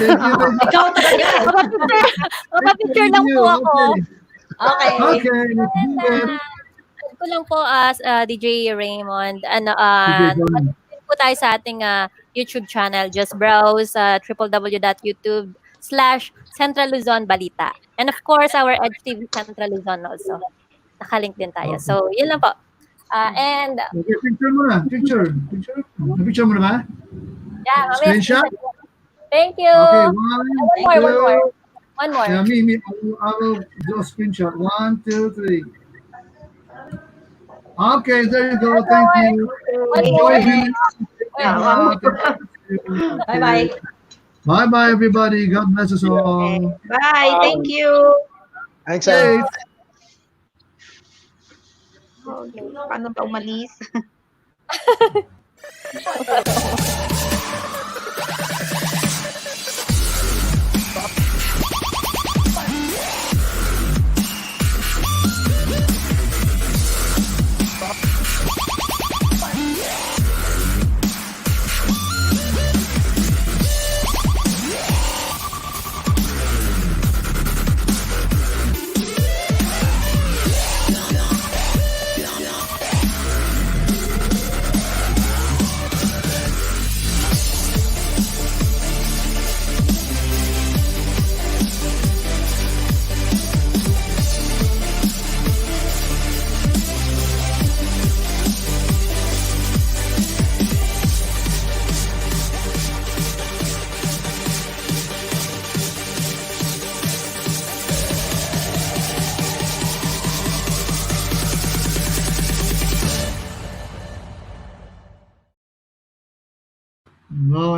thank you. Ikaw talaga. Mapapicture, mapapicture Thank lang you. po ako. Okay. Okay. Okay, let's do it. Add ko lang po as DJ Raymond. Okay, go on. Nag-subscribe po tayo sa ating YouTube channel. Just browse www.youtube.com/Central Luzon Balita. And of course, our Edge TV Central Luzon also. Nakalink din tayo. Okay. So, yun lang po. And, Okay, picture mo na. Picture. Picture. Na-picture mo na ba? yeah, mamaya Screenshot? screenshot ko. Thank you. Okay, One Thank more, you. one more. two. One more. Yeah, me. I will do a screenshot. One, two, three. Okay, there you go. One Thank more. you. One Enjoy more. being. Yeah, One more. Bye Okay. bye. Bye bye, everybody. God bless us Okay. all. Bye. Thank you. Thanks, Anne. Safe. Okay. Paano ba umalis? No,